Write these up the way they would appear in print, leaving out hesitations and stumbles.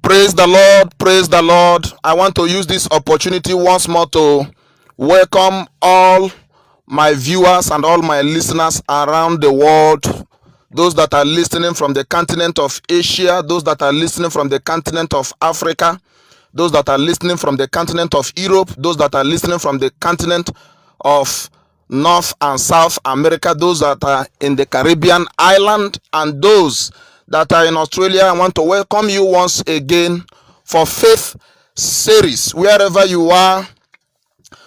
Praise the Lord, praise the Lord. I want to use this opportunity once more to welcome all my viewers and all my listeners around the world. Those that are listening from the continent of Asia, those that are listening from the continent of Africa, those that are listening from the continent of Europe, those that are listening from the continent of North and South America, those that are in the Caribbean island, and those that are in Australia. I want to welcome you once again for Faith Series. Wherever you are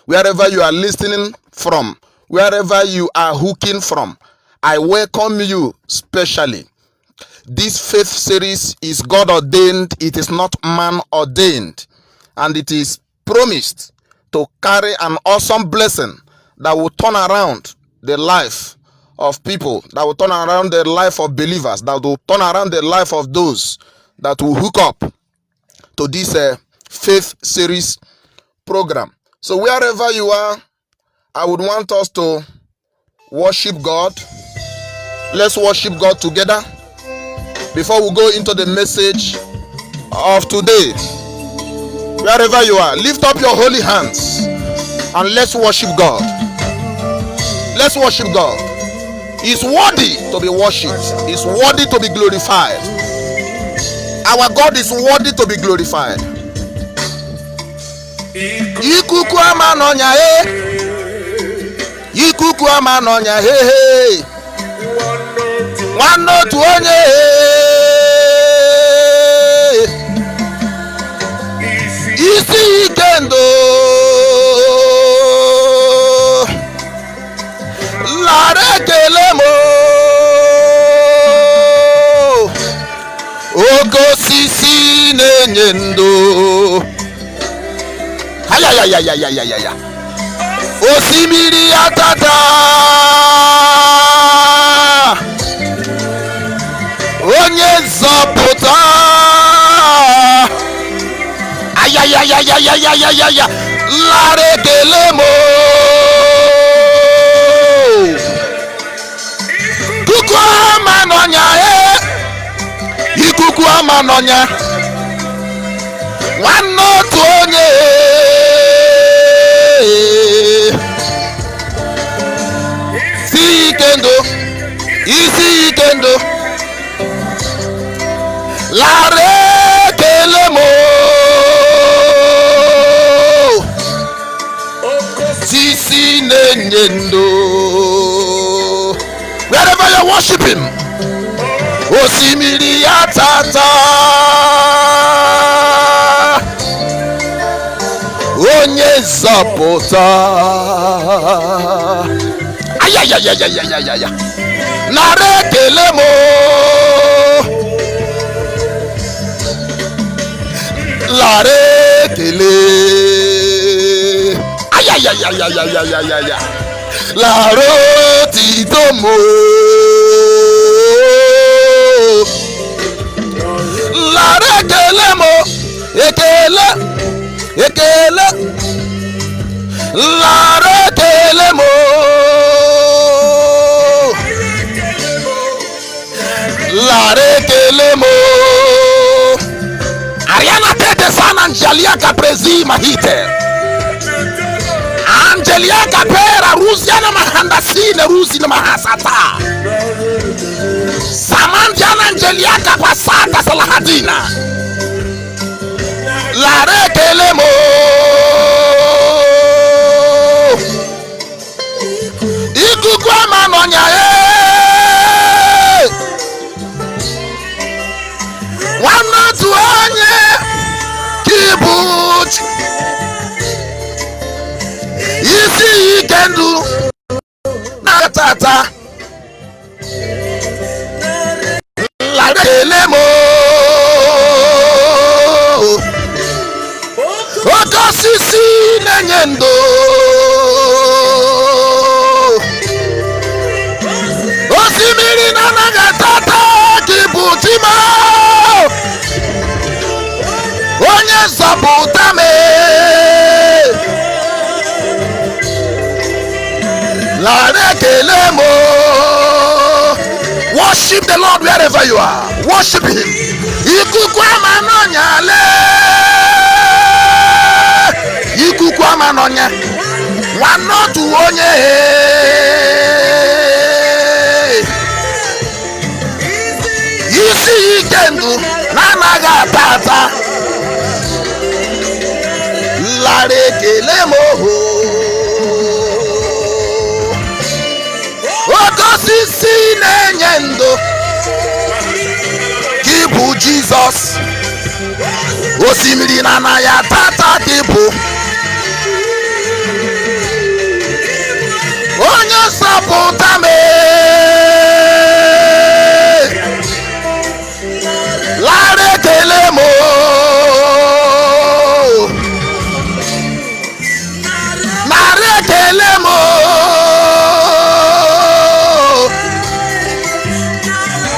listening from, wherever you are hooking from, I welcome you specially. This Faith Series is God ordained, it is not man ordained, and it is promised to carry an awesome blessing that will turn around the life of people, that will turn around the life of believers, that will turn around the life of those that will hook up to this Faith Series program. So wherever you are, I would want us to worship God. Let's worship God together before we go into the message of today. Wherever you are, lift up your holy hands and let's worship God. Let's worship God. He's worthy to be worshipped. He's worthy to be glorified. Our God is worthy to be glorified. Ikuku ama nonya Ikuku ama nonya Wano tuonye Isi kendo Lare kelemo Ogo sisi nenyendo Hayayayayayayaya Osimiri atata Onye zapota Ayayayayayayayaya Lare kelemo Kuku ama nonya Ikuku ama nonya Wano tuonye Si kendo Isi kendo Lare kelemo Sisi nenyendo. Wherever you worship him, Osimiri atata Onye zapota Ayayayayayayaya Nare kelemo Lare kele Ayayayayayayaya Laro titomo Lare kelemo Ekele Ekele Lare kelemo Lare kelemo Ariana tete sana Angelia Caprezi mahite Angelia Capera Rusiana mahandasine Rusi na mahasata Samantiana Angelia Capasata Salahadina Lare kelemo Ikuku ama nonya Wana tuanye Kibuch Isi kendu Natata Lare kelemo Ogo sisi nenyendo Osimiri na nagatata Kibutima Onye zaputame Lare kelemo. Worship the Lord wherever you are. Worship him. Ikuku ama nonya le nonye wanotu onye isi ikendu nanaga tata lare kele moho okosisi nenye ndo kibu Jesus osimiri nana ya tata kibu onye sapụta me lare kele mo nare kele mo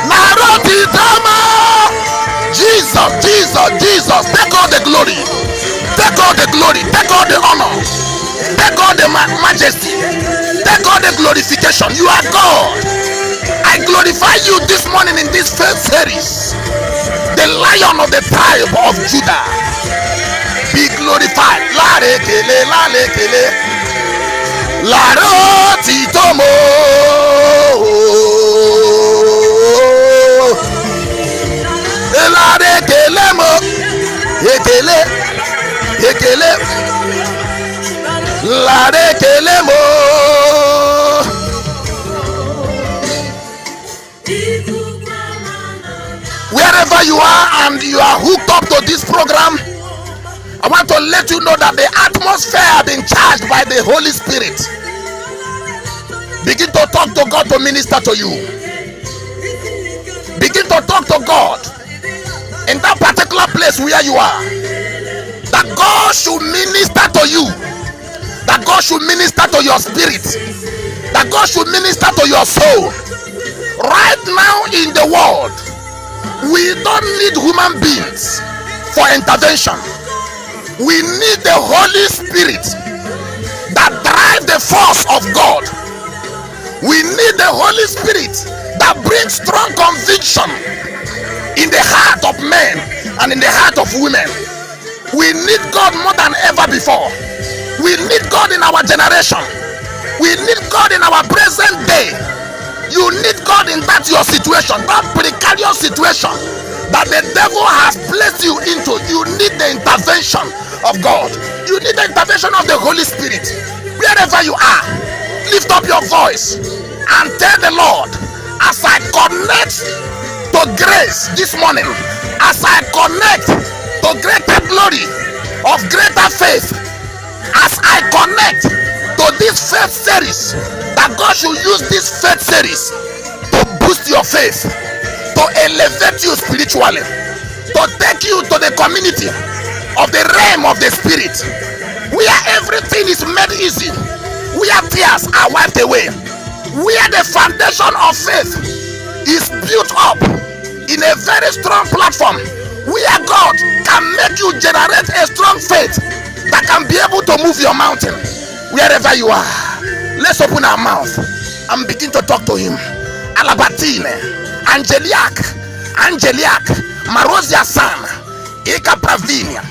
naroti tama. Jesus, take all the glory, take all the glory, take all the honor, take all the majesty, take all the glorification. You are God. I glorify you this morning in this first series. The Lion of the tribe of Judah, be glorified. La rekele, la lekele, la roti tomo. La rekele mo, ekele, ekele, la rekele mo. Wherever you are and you are hooked up to this program, I want to let you know that the atmosphere has been charged by the Holy Spirit. Begin to talk to God to minister to you. Begin to talk to God in that particular place where you are, that God should minister to you, that God should minister to your spirit, that God should minister to your soul. Right now in the world, we don't need human beings for intervention. We need the Holy Spirit that drives the force of God. We need the Holy Spirit that brings strong conviction in the heart of men and in the heart of women. We need God more than ever before. We need God in our generation. We need God in our present day. You need God in that your situation, that precarious situation that the devil has placed you into. You need the intervention of God. You need the intervention of the Holy Spirit. Wherever you are, lift up your voice and tell the Lord, as I connect to grace this morning, as I connect to greater glory of greater faith, as I connect to this faith series, that God should use this faith series to boost your faith, to elevate you spiritually, to take you to the community of the realm of the spirit, where everything is made easy, where tears are wiped away, where the foundation of faith is built up in a very strong platform, where God can make you generate a strong faith that can be able to move your mountain. Wherever you are, let's open our mouth and begin to talk to him. Alabatine, Angeliac, Marozia San, Eka Pravinia,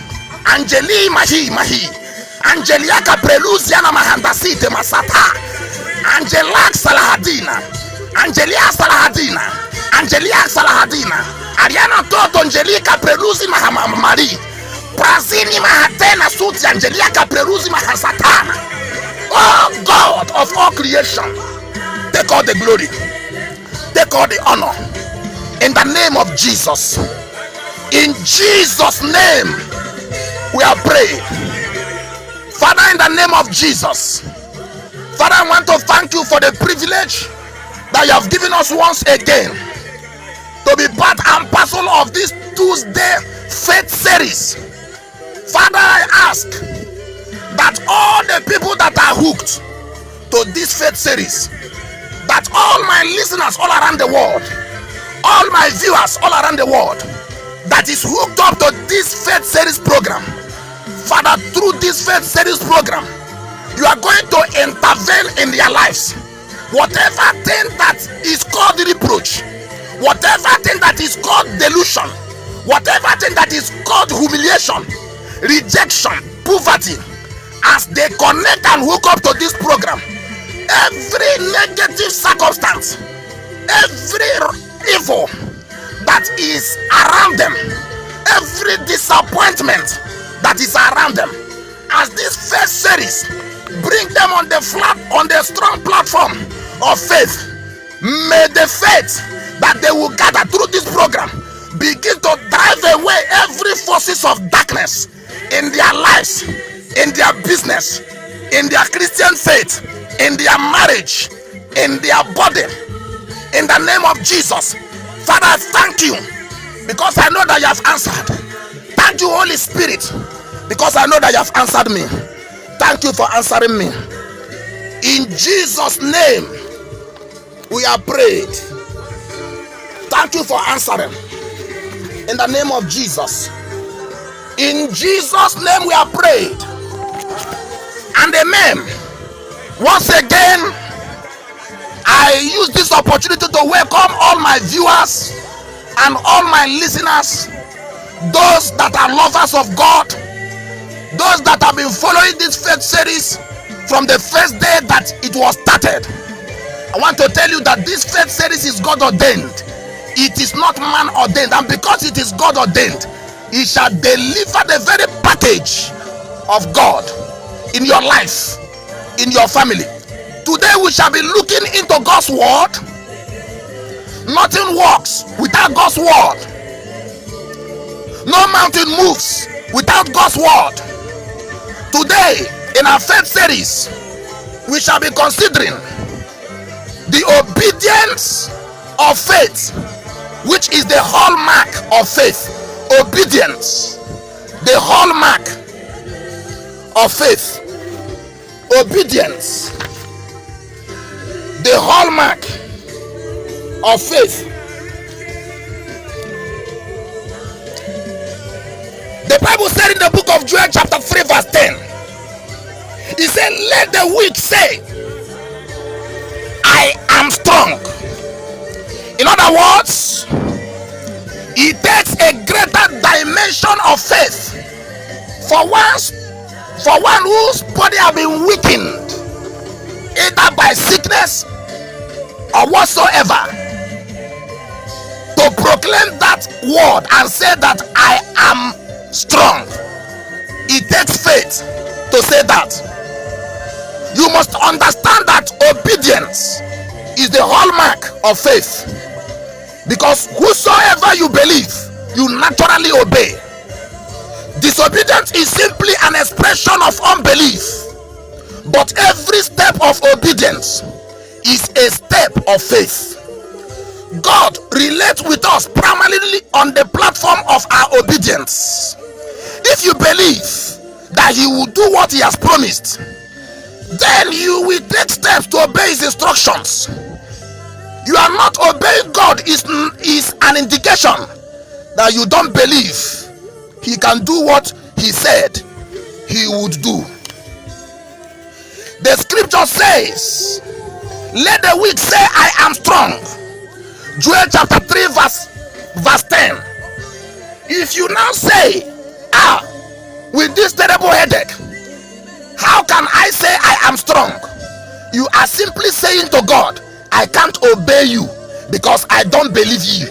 Angeli Mahi, Angeliaca Prelusiana Mahandasite Masata, Angelac Salahadina, Angelia Salahadina, Ariana Toto Angelica Prelusi Mahamari, Prazini Mahatena Suti Angeliaca Prelusi Mahasatana. Oh God of all creation, take all the glory, take all the honor in the name of Jesus. In Jesus' name we are praying. Father, in the name of Jesus, Father, I want to thank you for the privilege that you have given us once again to be part and parcel of this Tuesday faith series. Father, I ask that all the people that are hooked to this faith series, that all my listeners all around the world, all my viewers all around the world that is hooked up to this faith series program, Father, through this faith series program, you are going to intervene in their lives. Whatever thing that is called reproach, whatever thing that is called delusion, whatever thing that is called humiliation, rejection, poverty, as they connect and hook up to this program, every negative circumstance, every evil that is around them, every disappointment that is around them, as this first series bring them on the strong platform of faith, may the faith that they will gather through this program begin to drive away every forces of darkness in their lives, in their business, in their Christian faith, in their marriage, in their body, in the name of Jesus. Father, thank you because I know that you have answered. Thank you, Holy Spirit, because I know that you have answered me. Thank you for answering me. In Jesus' name we are prayed. Thank you for answering. In the name of Jesus. In Jesus' name we are prayed. And amen. Once again, I use this opportunity to welcome all my viewers and all my listeners, those that are lovers of God, those that have been following this faith series from the first day that it was started. I want to tell you that this faith series is God ordained. It is not man ordained, and because it is God ordained, it shall deliver the very package of God in your life, in your family. Today we shall be looking into God's word. Nothing works without God's word. No mountain moves without God's word. Today in our faith series, we shall be considering the obedience of faith, which is the hallmark of faith. Obedience, the hallmark of faith. Obedience, the hallmark of faith. The Bible said in the book of Joel chapter 3 verse 10, it said, let the weak say, I am strong. In other words, it takes a greater dimension of faith for one whose body have been weakened, either by sickness or whatsoever, to proclaim that word and say that I am strong. It takes faith to say that. You must understand that obedience is the hallmark of faith, because whosoever you believe, you naturally obey. Disobedience is simply an expression of unbelief, but every step of obedience is a step of faith. God relates with us primarily on the platform of our obedience. If you believe that he will do what he has promised, then you will take steps to obey his instructions. You are not obeying God is an indication that you don't believe he can do what he said he would do. The scripture says, let the weak say I am strong. Joel chapter 3 verse 10. If you now say, with this terrible headache, how can I say I am strong? You are simply saying to God, I can't obey you because I don't believe you.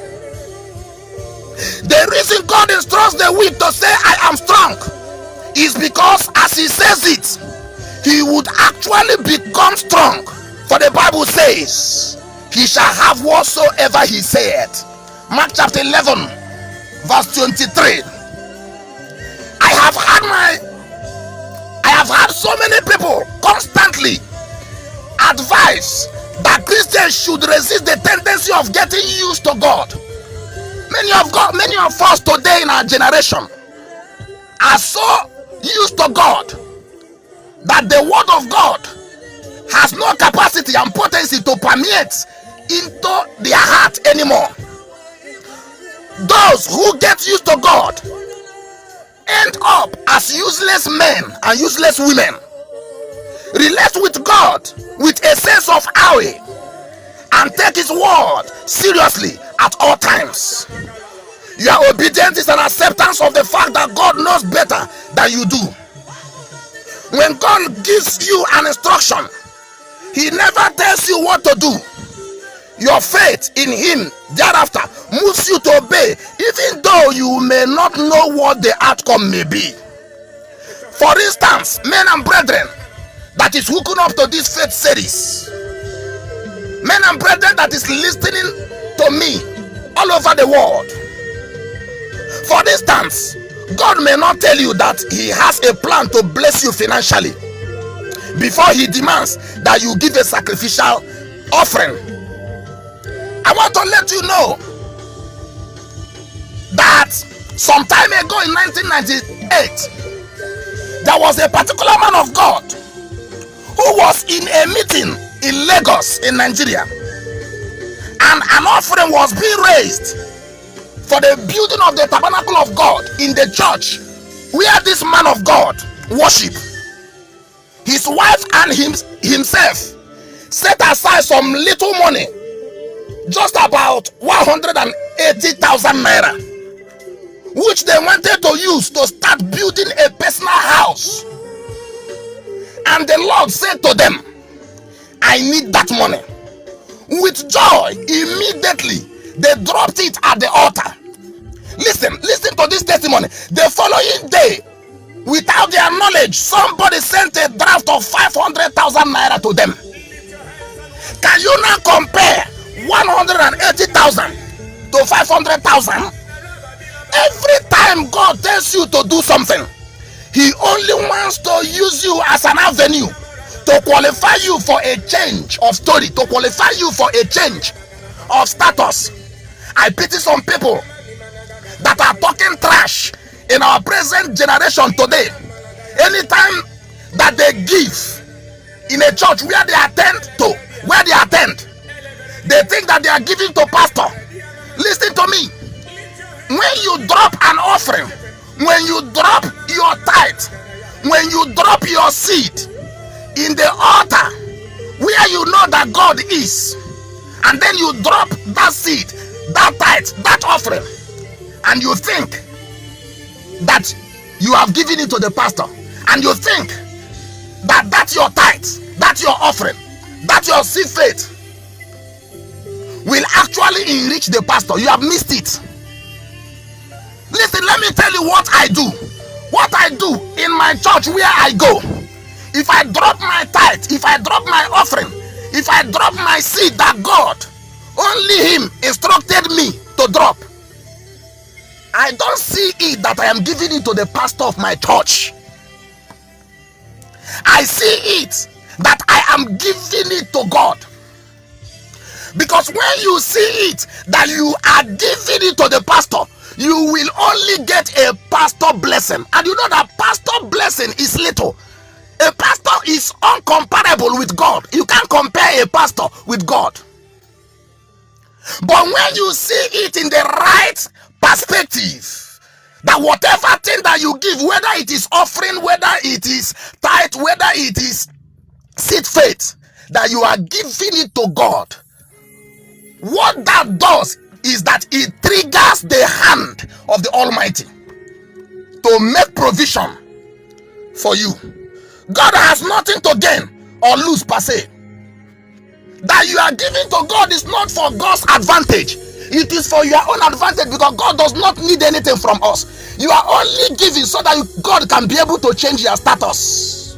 The reason God instructs the weak to say I am strong is because as he says it, he would actually become strong. For the Bible says, he shall have whatsoever he said. Mark chapter 11 verse 23. I have had so many people constantly advise that Christians should resist the tendency of getting used to God. Many of us today in our generation are so used to God that the word of God has no capacity and potency to permeate into their heart anymore. Those who get used to God end up as useless men and useless women. Relate with God with a sense of awe and take his word seriously at all times. Your obedience is an acceptance of the fact that God knows better than you do. When God gives you an instruction, he never tells you what to do. Your faith in him thereafter moves you to obey, even though you may not know what the outcome may be. For instance, men and brethren that is hooking up to this faith series, men and brethren that is listening to me all over the world. For instance, God may not tell you that he has a plan to bless you financially before he demands that you give a sacrificial offering. I want to let you know that some time ago in 1998, there was a particular man of God who was in a meeting in Lagos in Nigeria, and an offering was being raised for the building of the tabernacle of God in the church where this man of God worship. His wife and himself set aside some little money, just about 180,000 naira, which they wanted to use to start building a personal house. And the Lord said to them, I need that money. With joy, immediately they dropped it at the altar. Listen to this testimony. The following day, without their knowledge, somebody sent a draft of 500,000 naira to them. Can you now compare 180,000 to 500,000? Every time God tells you to do something, he only wants to use you as an avenue to qualify you for a change of story, to qualify you for a change of status. I pity some people that are talking trash in our present generation today. Anytime that they give in a church where they attend, they think that they are giving to pastor. Listen to me. When you drop an offering, when you drop your tithe, when you drop your seed in the altar where you know that God is, and then you drop that seed, that tithe, that offering, and you think that you have given it to the pastor, and you think that that's your tithe, that's your offering, that your seed faith will actually enrich the pastor, you have missed it. Listen, let me tell you what I do. What I do in my church where I go. If I drop my tithe, if I drop my offering, if I drop my seed that God, only him instructed me to drop, I don't see it that I am giving it to the pastor of my church. I see it that I am giving it to God. Because when you see it that you are giving it to the pastor, you will only get a pastor blessing. And you know that pastor blessing is little. A pastor is uncomparable with God. You can't compare a pastor with God. But when you see it in the right perspective, that whatever thing that you give, whether it is offering, whether it is tithe, whether it is seed faith, that you are giving it to God, what that does is that it triggers the hand of the Almighty to make provision for you. God has nothing to gain or lose per se. That you are giving to God is not for God's advantage. It is for your own advantage, because God does not need anything from us. You are only giving so that God can be able to change your status.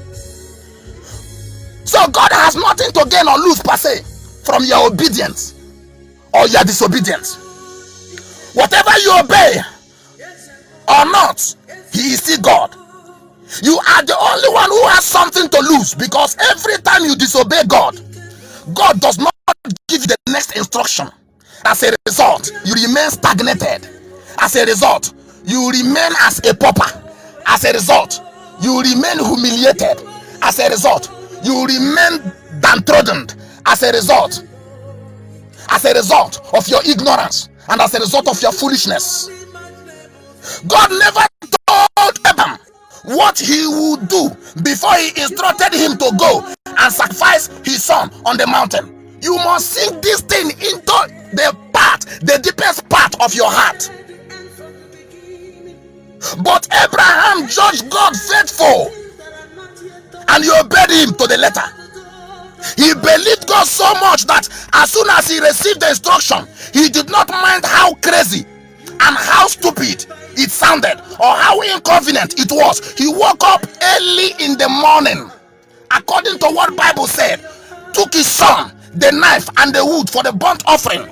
So God has nothing to gain or lose per se from your obedience or your disobedience. Whatever you obey or not, he is still God. You are the only one who has something to lose, because every time you disobey God, God does not give you the next instruction. As a result, you remain stagnated. As a result, you remain as a pauper. As a result, you remain humiliated. As a result, you remain downtrodden. As a result of your ignorance, and as a result of your foolishness. God never told Abraham what he would do before he instructed him to go and sacrifice his son on the mountain. You must sink this thing into the deepest part of your heart. But Abraham judged God faithful. and he obeyed him to the letter. He believed God so much that as soon as he received the instruction, he did not mind how crazy and how stupid it sounded or how inconvenient it was. He woke up early in the morning, according to what Bible said, took his son, the knife and the wood for the burnt offering,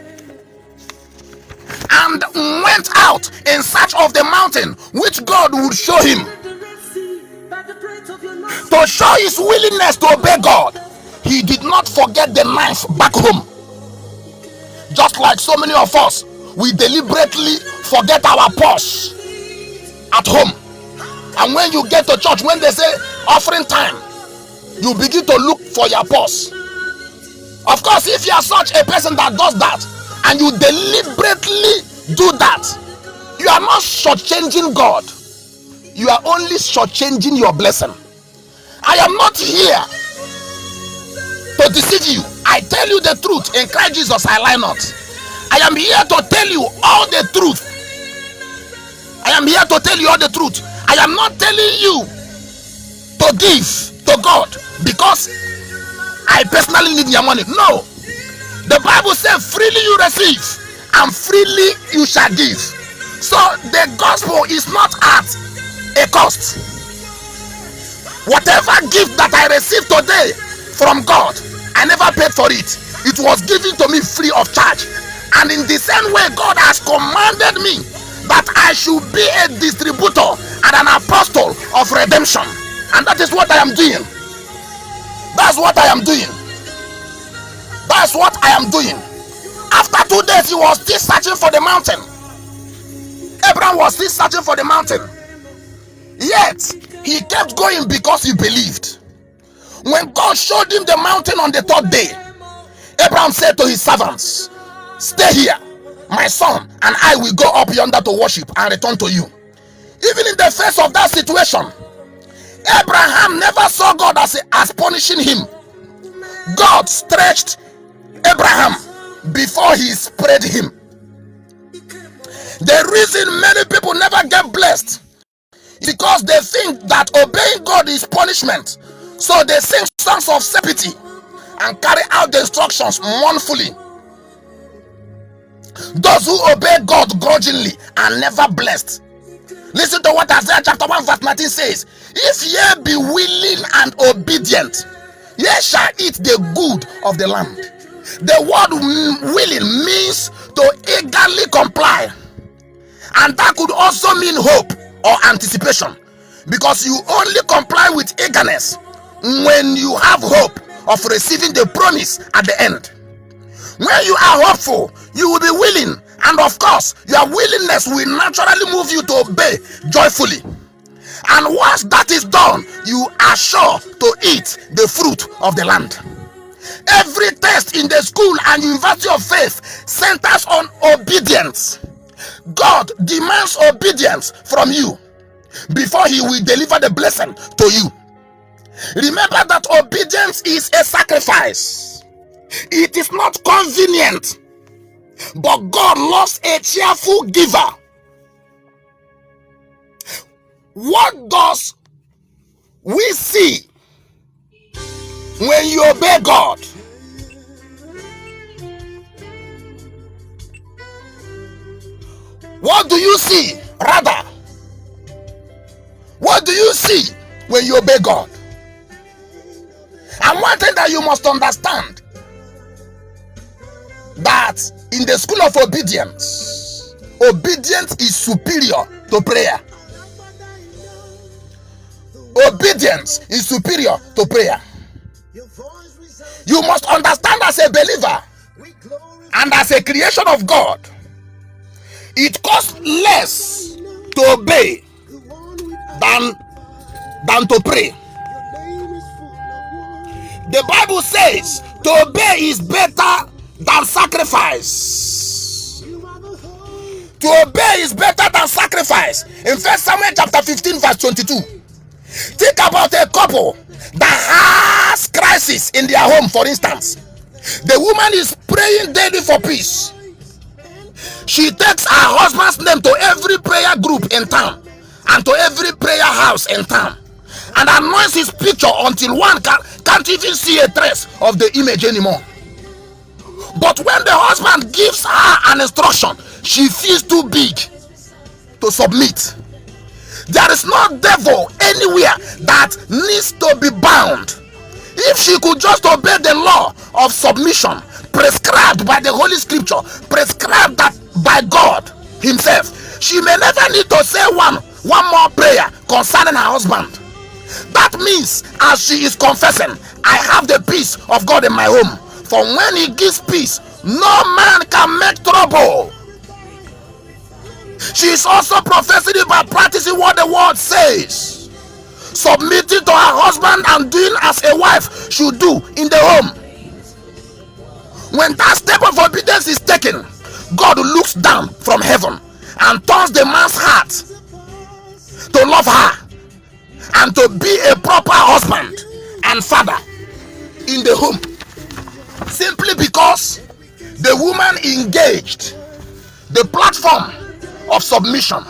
and went out in search of the mountain which God would show him, to show his willingness to obey God. He did not forget the knife back home. Just like so many of us, we deliberately forget our purse at home. And when you get to church, when they say offering time, you begin to look for your purse. Of course, if you are such a person that does that, and you deliberately do that, you are not shortchanging God. You are only shortchanging your blessing. I am not here to deceive you. I tell you the truth. In Christ Jesus, I lie not. I am here to tell you all the truth. I am here to tell you all the truth. I am not telling you to give to God because I personally need your money. No. The Bible says freely you receive and freely you shall give. So the gospel is not at a cost. Whatever gift that I received today from God, I never paid for it. It was given to me free of charge. And in the same way, God has commanded me that I should be a distributor and an apostle of redemption. And that is what I am doing. That's what I am doing. That's what I am doing. After 2 days, he was still searching for the mountain. Abraham was still searching for the mountain. Yet, he kept going because he believed. When God showed him the mountain on the 3rd day, Abraham said to his servants, "Stay here. My son and I will go up yonder to worship and return to you." Even in the face of that situation, Abraham never saw God as punishing him. God stretched Abraham before he spread him. The reason many people never get blessed is because they think that obeying God is punishment. So they sing songs of sympathy and carry out the instructions mournfully. Those who obey God grudgingly are never blessed. Listen to what Isaiah chapter 1 verse 19 says. "If ye be willing and obedient, ye shall eat the good of the land." The word willing means to eagerly comply. And that could also mean hope or anticipation, because you only comply with eagerness when you have hope of receiving the promise at the end. When you are hopeful, you will be willing, and of course your willingness will naturally move you to obey joyfully. And once that is done, you are sure to eat the fruit of the land. Every test in the school and university of faith centers on obedience. God demands obedience from you before he will deliver the blessing to you. Remember that obedience is a sacrifice. It is not convenient, but God loves a cheerful giver. What does we see when you obey God? What do you see? Rather, what do you see when you obey God? And one thing that you must understand, that in the school of obedience, obedience is superior to prayer. Obedience is superior to prayer. You must understand, as a believer and as a creation of God, it costs less to obey than to pray. The Bible says to obey is better than sacrifice. To obey is better than sacrifice. In 1 Samuel chapter 15 verse 22. Think about a couple that has crisis in their home, for instance. The woman is praying daily for peace. She takes her husband's name to every prayer group in town and to every prayer house in town. and anoints his picture until one can't even see a trace of the image anymore. But when the husband gives her an instruction, she feels too big to submit. There is no devil anywhere that needs to be bound. If she could just obey the law of submission prescribed by the Holy Scripture, prescribed that by God himself, she may never need to say one more prayer concerning her husband. That means, as she is confessing, I have the peace of God in my home. For when he gives peace, no man can make trouble. She is also professing it by practicing what the word says, submitting to her husband and doing as a wife should do in the home. When that step of obedience is taken, God looks down from heaven and turns the man's heart to love her and to be a proper husband and father in the home, simply because the woman engaged the platform of submission.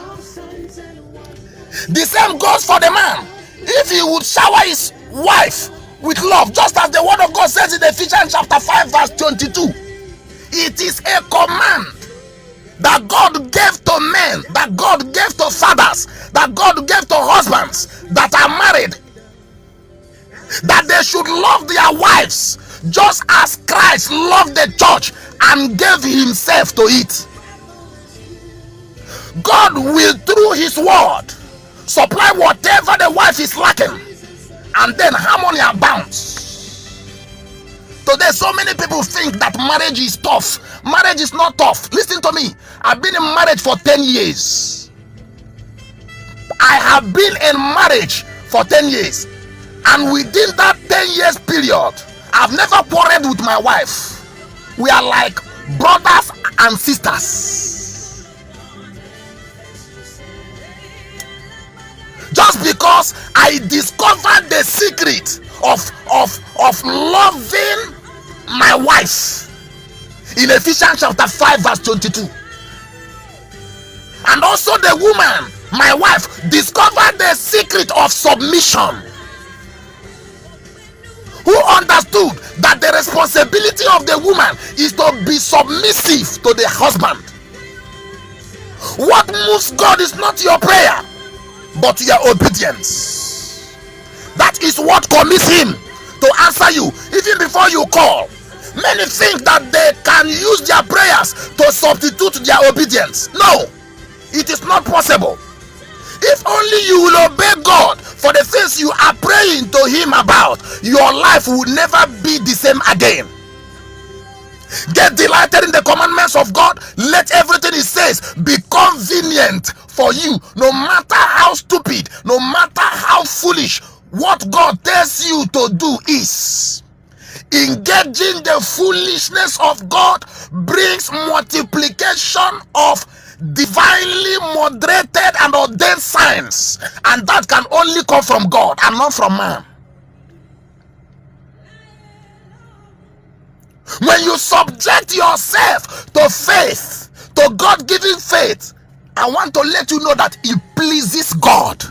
The same goes for the man. If he would shower his wife with love, just as the word of God says in Ephesians chapter 5 verse 22, it is a command that God gave to men, that God gave to fathers, that God gave to husbands that are married, that they should love their wives just as Christ loved the church and gave himself to it. God will, through his word, supply whatever the wife is lacking, and then harmony abounds. Today, so many people think that marriage is tough. Marriage is not tough. Listen to me. I've been in marriage for 10 years. I have been in marriage for 10 years. And within that 10 years period, I've never quarreled with my wife. We are like brothers and sisters. Just because I discovered the secret of loving my wife in Ephesians chapter 5 verse 22, and also the woman, my wife, discovered the secret of submission, who understood that the responsibility of the woman is to be submissive to the husband. What moves God is not your prayer, but your obedience. That is what commits him to answer you even before you call. Many think that they can use their prayers to substitute their obedience. No, it is not possible. If only you will obey God for the things you are praying to him about, your life will never be the same again. Get delighted in the commandments of God. Let everything he says be convenient for you, no matter how stupid, no matter how foolish. What God tells you to do is engaging the foolishness of God brings multiplication of divinely moderated and ordained signs, and that can only come from God and not from man. When you subject yourself to faith, to God-given faith, I want to let you know that it pleases God.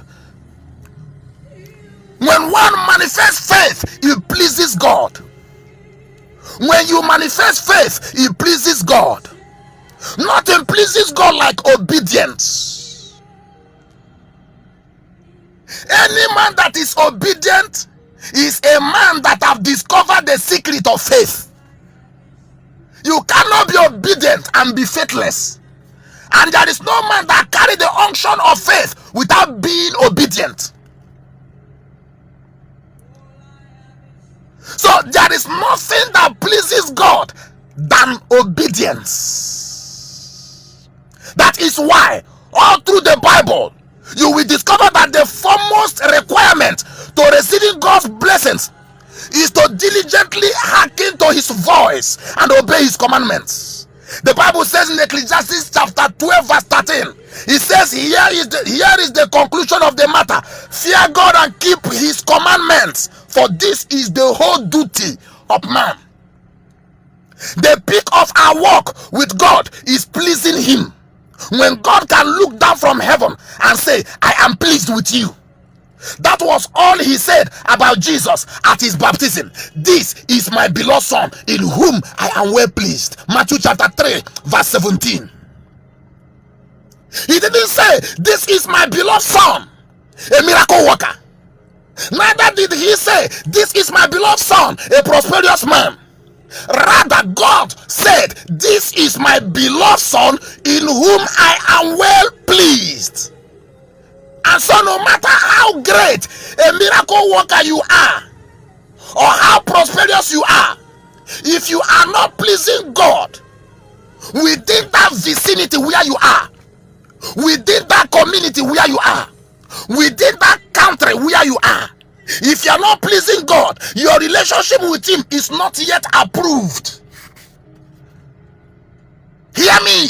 When one manifests faith, it pleases God. When you manifest faith, it pleases God. Nothing pleases God like obedience. Any man that is obedient is a man that have discovered the secret of faith. You cannot be obedient and be faithless. And there is no man that carry the unction of faith without being obedient. So there is nothing that pleases God than obedience. That is why all through the Bible you will discover that the foremost requirement to receiving God's blessings is to diligently hearken to his voice and obey his commandments. The Bible says in Ecclesiastes chapter 12 verse 13, it says, here is the conclusion of the matter: fear God and keep his commandments, for this is the whole duty of man. The peak of our walk with God is pleasing him. When God can look down from heaven and say, I am pleased with you. That was all he said about Jesus at his baptism. This is my beloved son in whom I am well pleased. Matthew chapter 3 verse 17. He didn't say, this is my beloved son, a miracle worker. Neither did he say, this is my beloved son, a prosperous man. Rather, God said, this is my beloved son in whom I am well pleased. And so no matter how great a miracle worker you are, or how prosperous you are, if you are not pleasing God within that vicinity where you are, within that community where you are, within that country where you are, if you are not pleasing God, your relationship with him is not yet approved. Hear me,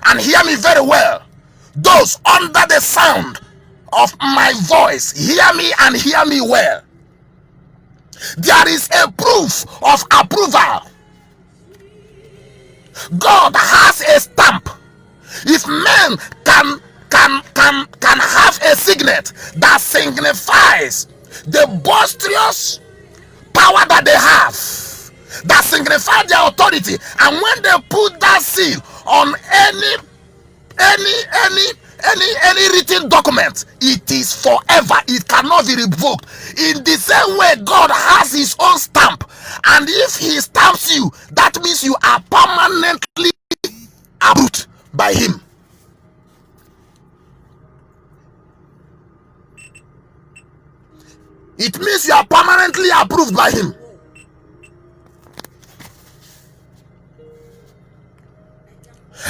and hear me very well. Those under the sound of my voice, hear me and hear me well. There is a proof of approval. God has a stamp. If men can have a signet that signifies the boisterous power that they have, that signifies their authority, and when they put that seal on any written document, it is forever. It cannot be revoked. In the same way, God has his own stamp, and if he stamps you, that means you are permanently approved by him. It means you are permanently approved by him.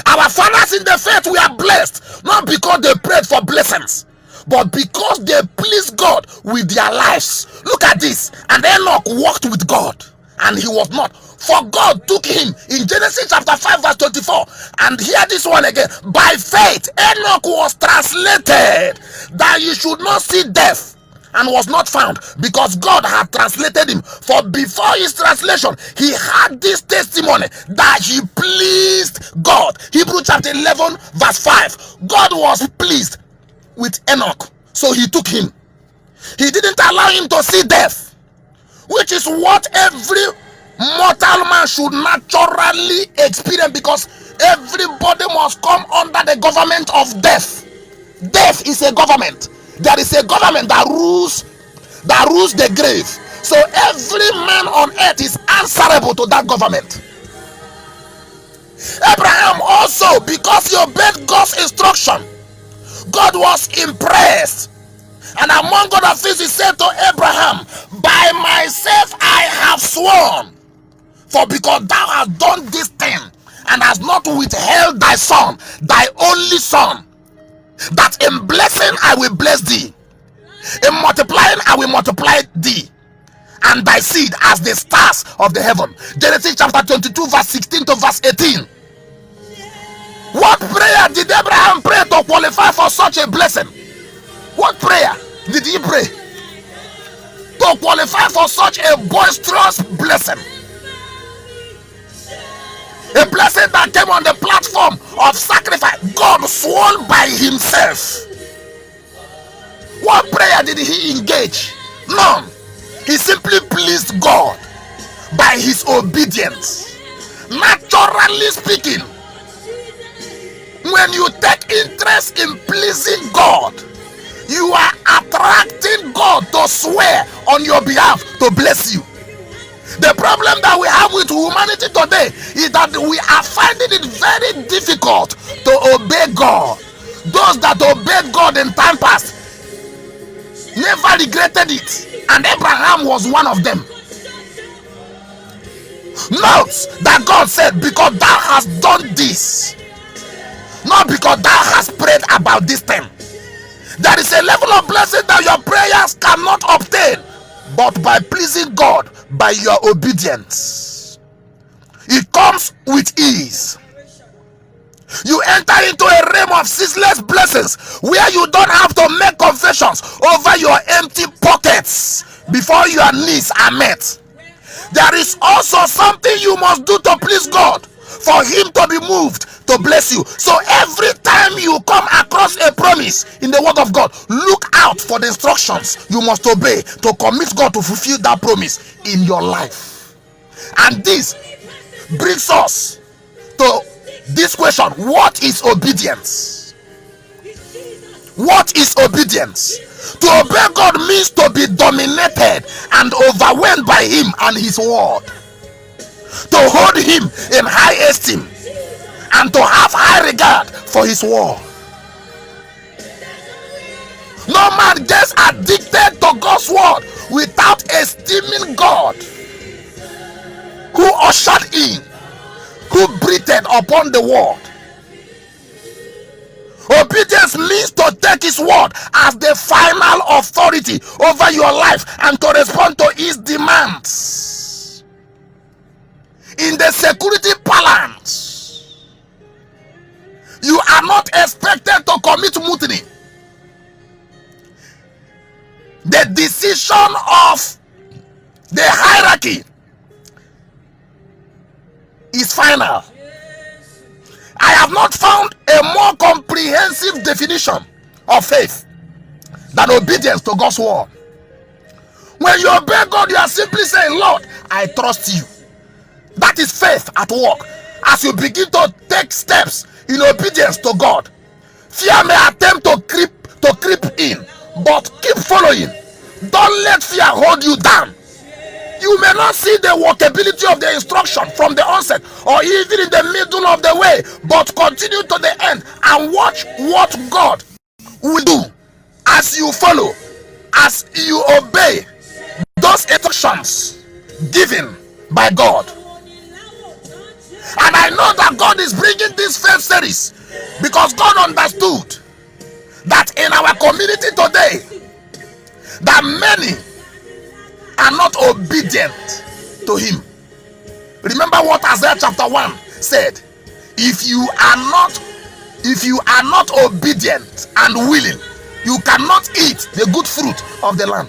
Our fathers in the faith were blessed, not because they prayed for blessings, but because they pleased God with their lives. Look at this. And Enoch walked with God, and he was not, for God took him in Genesis chapter 5 verse 24. And hear this one again. By faith Enoch was translated that he should not see death, and was not found, because God had translated him. For before his translation, he had this testimony that he pleased God. Hebrews chapter 11 verse 5. God was pleased with Enoch, so he took him. He didn't allow him to see death, which is what every mortal man should naturally experience, because everybody must come under the government of death. Death is a government. There is a government that rules the grave. So every man on earth is answerable to that government. Abraham also, because he obeyed God's instruction, God was impressed. And among other things, he said to Abraham, by myself I have sworn, for because thou hast done this thing, and hast not withheld thy son, thy only son, that in blessing I will bless thee, in multiplying I will multiply thee, and thy seed as the stars of the heaven. Genesis chapter 22 verse 16 to verse 18. What prayer did Abraham pray to qualify for such a blessing? What prayer did he pray to qualify for such a boisterous blessing? A blessing that came on the platform of sacrifice. God swore by himself. What prayer did he engage? None. He simply pleased God by his obedience. Naturally speaking, when you take interest in pleasing God, you are attracting God to swear on your behalf to bless you. The problem that we have with humanity today is that we are finding it very difficult to obey God. Those that obeyed God in time past never regretted it, and Abraham was one of them. Note that God said, because thou hast done this, not because thou hast prayed about this thing. There is a level of blessing that your prayers cannot obtain, but by pleasing God, by your obedience, it comes with ease. You enter into a realm of ceaseless blessings where you don't have to make confessions over your empty pockets before your needs are met. There is also something you must do to please God, for him to be moved to bless you. So every time you come across a promise in the word of God, look out for the instructions you must obey to commit God to fulfill that promise in your life. And this brings us to this question: what is obedience? What is obedience? To obey God means to be dominated and overwhelmed by him and his word, to hold him in high esteem, and to have high regard for his word. No man gets addicted to God's word without esteeming God, who ushered in, who breathed upon the word. Obedience means to take his word as the final authority over your life and to respond to his demands. In the security parlance, you are not expected to commit mutiny. The decision of the hierarchy is final. I have not found a more comprehensive definition of faith than obedience to God's word. When you obey God, you are simply saying, Lord, I trust you. That is faith at work. As you begin to take steps in obedience to God, fear may attempt to creep in, but keep following. Don't let fear hold you down. You may not see the workability of the instruction from the onset or even in the middle of the way, but continue to the end and watch what God will do as you follow, as you obey those instructions given by God. And I know that God is bringing this faith series because God understood that in our community today, that many are not obedient to him. Remember what Isaiah chapter 1 said: if you are not obedient and willing, you cannot eat the good fruit of the land.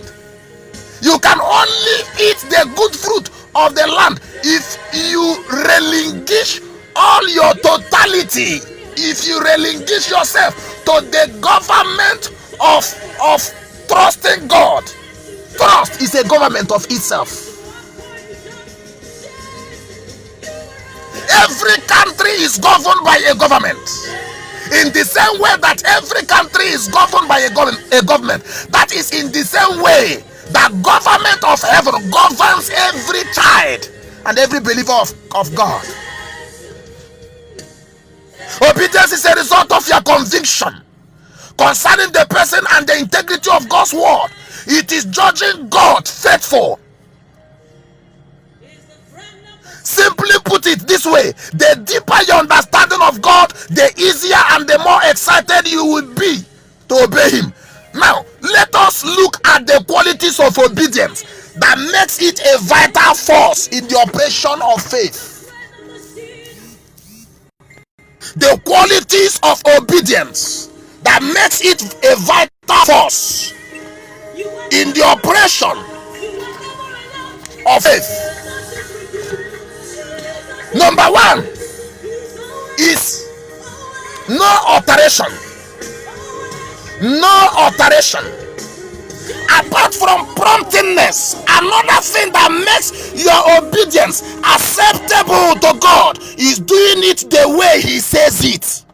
You can only eat the good fruit of the land if you relinquish all your totality, if you relinquish yourself to the government of trusting God. Trust is a government of itself. Every country is governed by a government. In the same way that every country is governed by a government, that is in the same way that government of heaven governs every child and every believer of God. Obedience is a result of your conviction concerning the person and the integrity of God's word. It is judging God faithful. Simply put it this way: the deeper your understanding of God, the easier and the more excited you will be to obey him. Now, let us look at the qualities of obedience that makes it a vital force in the operation of faith. The qualities of obedience that makes it a vital force in the operation of faith. Number one is no alteration. No alteration. Apart from promptingness, another thing that makes your obedience acceptable to God is doing it the way he says it.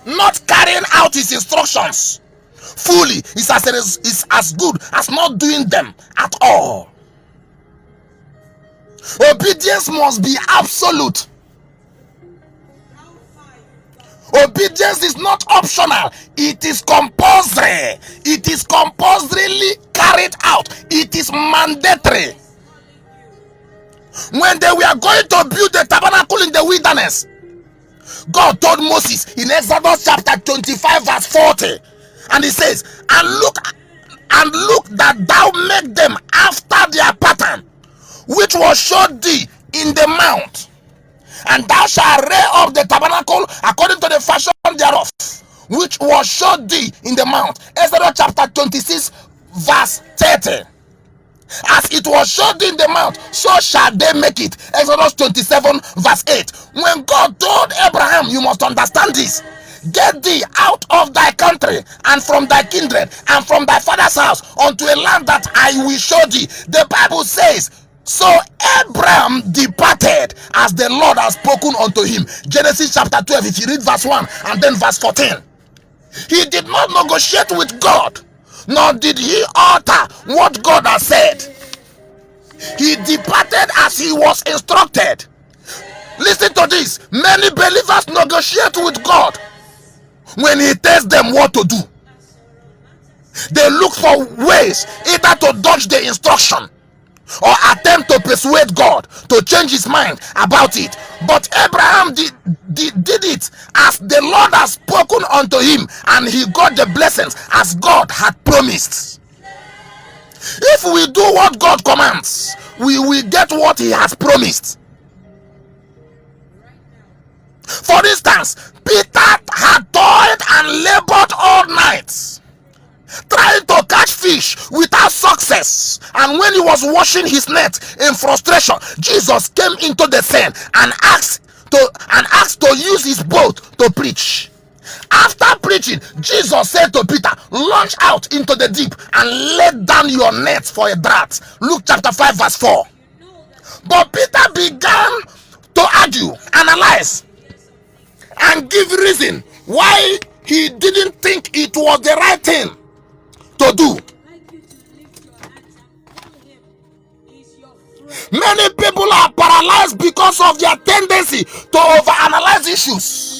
Not carrying out his instructions fully is as good as not doing them at all. Obedience must be absolute. Obedience is not optional, it is compulsory. It is compulsorily carried out. It is mandatory. When they were going to build the tabernacle in the wilderness, God told Moses in Exodus chapter 25 verse 40, and he says, and look that thou make them after their pattern, which was showed thee in the mount, and thou shalt rear up the tabernacle according to the fashion thereof, which was showed thee in the mount. Exodus chapter 26 verse 30. As it was showed in the mount, so shall they make it. Exodus 27 verse 8. When God told Abraham, you must understand this, get thee out of thy country and from thy kindred and from thy father's house unto a land that I will show thee. The Bible says, so Abraham departed as the Lord has spoken unto him. Genesis chapter 12, if you read verse 1 and then verse 14. He did not negotiate with God, nor did he alter what God has said. He departed as he was instructed. Listen to this. Many believers negotiate with God when he tells them what to do. They look for ways either to dodge the instruction or attempt to persuade God to change his mind about it. But Abraham did it as the Lord has spoken unto him, and he got the blessings as God had promised. If we do what God commands, we will get what he has promised. For instance, Peter had toiled and labored all night trying to catch fish without success, and when he was washing his net in frustration, Jesus came into the scene and asked to use his boat to preach. After preaching, Jesus said to Peter, launch out into the deep and let down your nets for a draught. Luke chapter 5 verse 4. But Peter began to argue, analyze, and give reason why he didn't think it was the right thing to do. Many people are paralyzed because of their tendency to overanalyze issues.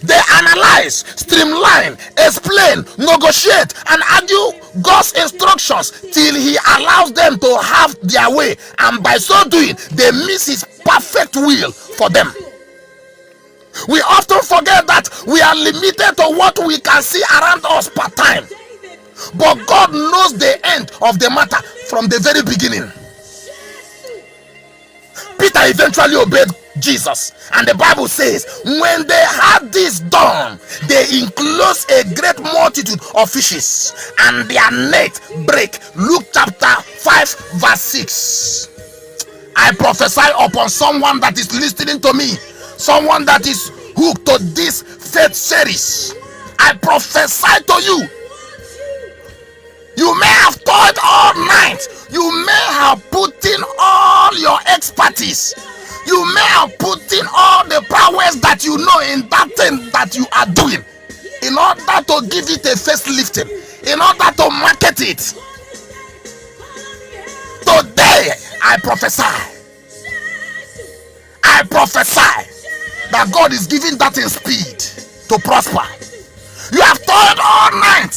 They analyze, streamline, explain, negotiate, and argue God's instructions till he allows them to have their way, and by so doing, they miss his perfect will for them. We often forget that we are limited to what we can see around us per time. But God knows the end of the matter from the very beginning. Peter eventually obeyed Jesus, and the Bible says, when they had this done, they enclosed a great multitude of fishes, and their net brake. Luke chapter 5 verse 6. I prophesy upon someone that is listening to me, someone that is hooked to this faith series. I prophesy to you, you may have toiled all night, you may have put in all your expertise, you may have put in all the prowess that you know in that thing that you are doing, in order to give it a facelifting, in order to market it. Today I prophesy that God is giving that in speed to prosper. You have toiled all night.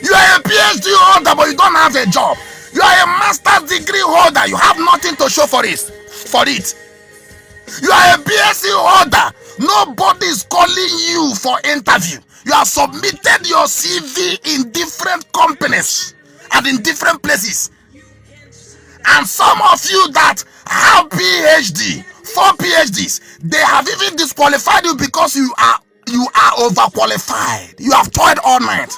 You are a PhD holder, but you don't have a job. You are a master's degree holder. You have nothing to show for it. You are a BSc holder. Nobody is calling you for interview. You have submitted your CV in different companies and in different places. And some of you that have PhD, 4 PhDs, they have even disqualified you because you are overqualified. You have toiled all night.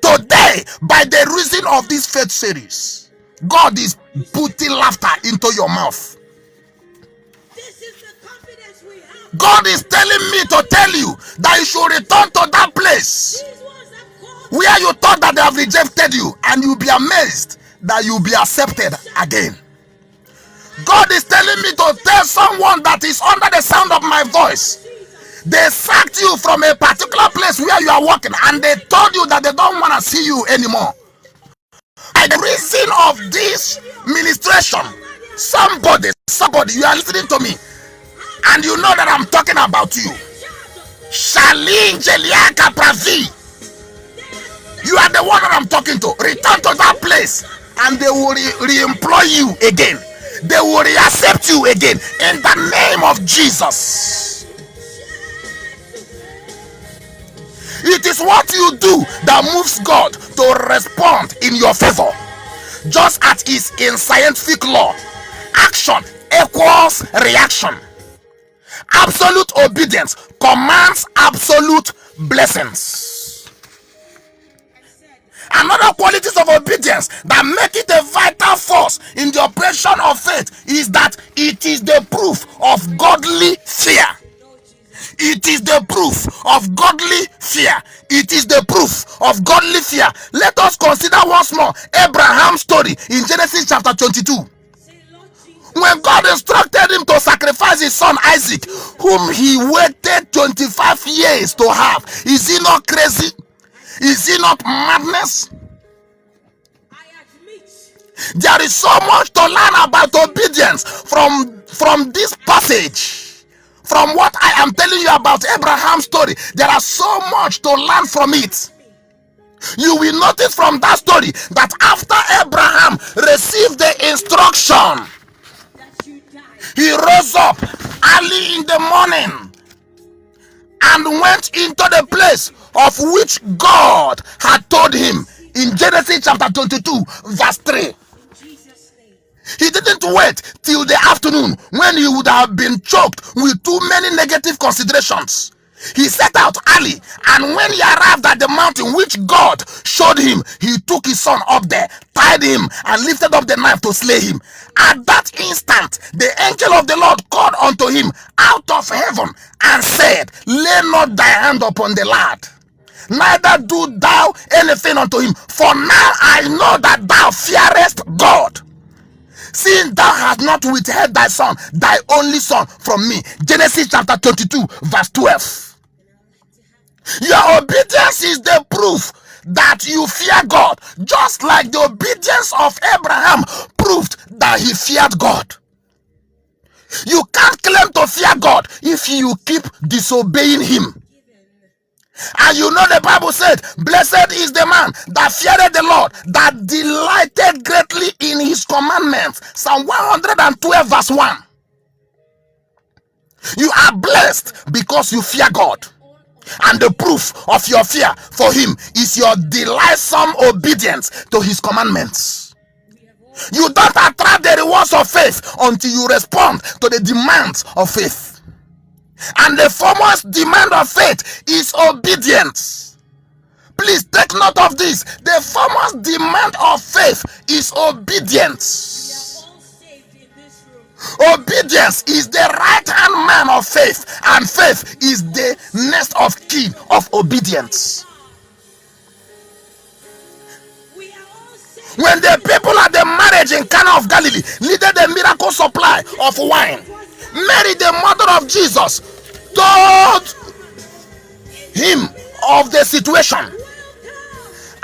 Today, by the reason of this faith series, God is putting laughter into your mouth. God is telling me to tell you that you should return to that place where you thought that they have rejected you, and you'll be amazed that you'll be accepted again. God is telling me to tell someone that is under the sound of my voice. They sacked you from a particular place where you are working, and they told you that they don't want to see you anymore. By the reason of this ministration, somebody, you are listening to me, and you know that I'm talking about you. Shalin Jeliaka Pravi, you are the one that I'm talking to. Return to that place, and they will re-employ you again. They will reaccept you again in the name of Jesus. It is what you do that moves God to respond in your favor. Just as is in scientific law, action equals reaction. Absolute obedience commands absolute blessings. Another qualities of obedience that make it a vital force in the operation of faith is that it is the proof of godly fear. It is the proof of godly fear. It is the proof of godly fear. Let us consider once more Abraham's story in Genesis chapter 22. When God instructed him to sacrifice his son Isaac, whom he waited 25 years to have. Is he not crazy? Is it not madness? There is so much to learn about obedience from this passage. From what I am telling you about Abraham's story, there are so much to learn from it. You will notice from that story that after Abraham received the instruction, he rose up early in the morning and went into the place of which God had told him in Genesis chapter 22 verse 3. He didn't wait till the afternoon when he would have been choked with too many negative considerations. He set out early, and when he arrived at the mountain which God showed him, he took his son up there, tied him, and lifted up the knife to slay him. At that instant, the angel of the Lord called unto him out of heaven and said, Lay not thy hand upon the lad, neither do thou anything unto him, for now I know that thou fearest God, seeing thou hast not withheld thy son, thy only son, from me. Genesis chapter 22 verse 12. Your obedience is the proof that you fear God, just like the obedience of Abraham proved that he feared God. You can't claim to fear God if you keep disobeying him. And you know the Bible said, blessed is the man that feared the Lord, that delighted greatly in his commandments. Psalm 112 verse 1. You are blessed because you fear God. And the proof of your fear for him is your delightsome obedience to his commandments. You don't attract the rewards of faith until you respond to the demands of faith. And the foremost demand of faith is obedience. Please take note of this. The foremost demand of faith is obedience. Obedience is the right hand man of faith, and faith is the next of kin of obedience. When the people at the marriage in Cana of Galilee needed a miracle supply of wine, Mary, the mother of Jesus, told him of the situation,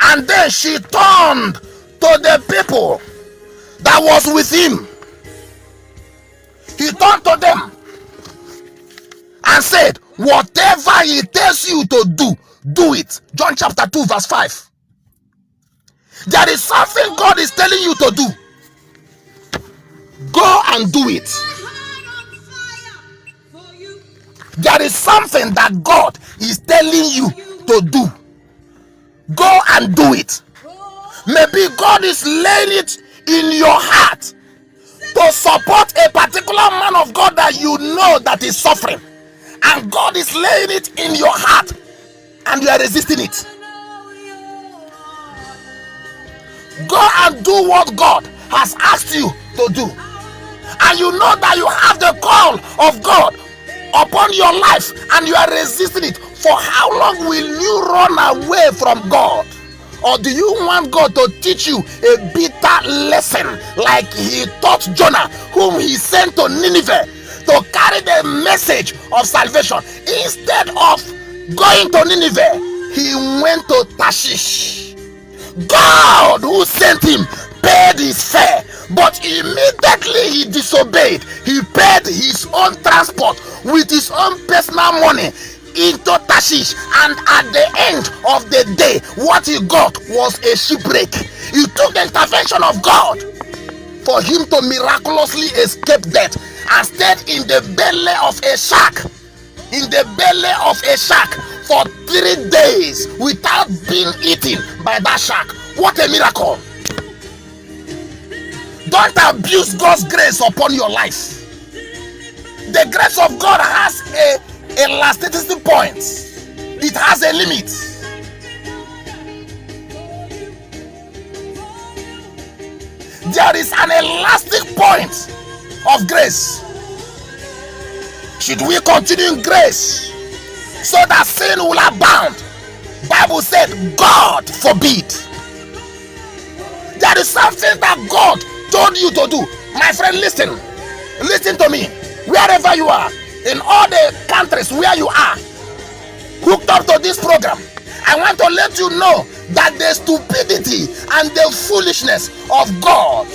and then she turned to the people that was with him. He turned to them and said, whatever he tells you to do, do it. John chapter 2 verse 5. There is something God is telling you to do. Go and do it. There is something that God is telling you to do. Go and do it. Maybe God is laying it in your heart to support a particular man of God that you know that is suffering, and God is laying it in your heart and you are resisting it. Go and do what God has asked you to do, and you know that you have the call of God upon your life and you are resisting it. For how long will you run away from God? Or do you want God to teach you a bitter lesson like he taught Jonah, whom he sent to Nineveh to carry the message of salvation? Instead of going to Nineveh, he went to Tarshish. God, who sent him, paid his fare, but immediately he disobeyed. He paid his own transport with his own personal money into Tarshish, and at the end of the day, what he got was a shipwreck. It took the intervention of God for him to miraculously escape death and stayed in the belly of a shark, in the belly of a shark for 3 days without being eaten by that shark. What a miracle! Don't abuse God's grace upon your life. The grace of God has a elasticity point. It has a limit. There is an elastic point of grace. Should we continue in grace so that sin will abound? Bible said, God forbid. There is something that God told you to do. My friend, listen to me. Wherever you are, in all the countries where you are hooked up to this program, I want to let you know that the stupidity and the foolishness of God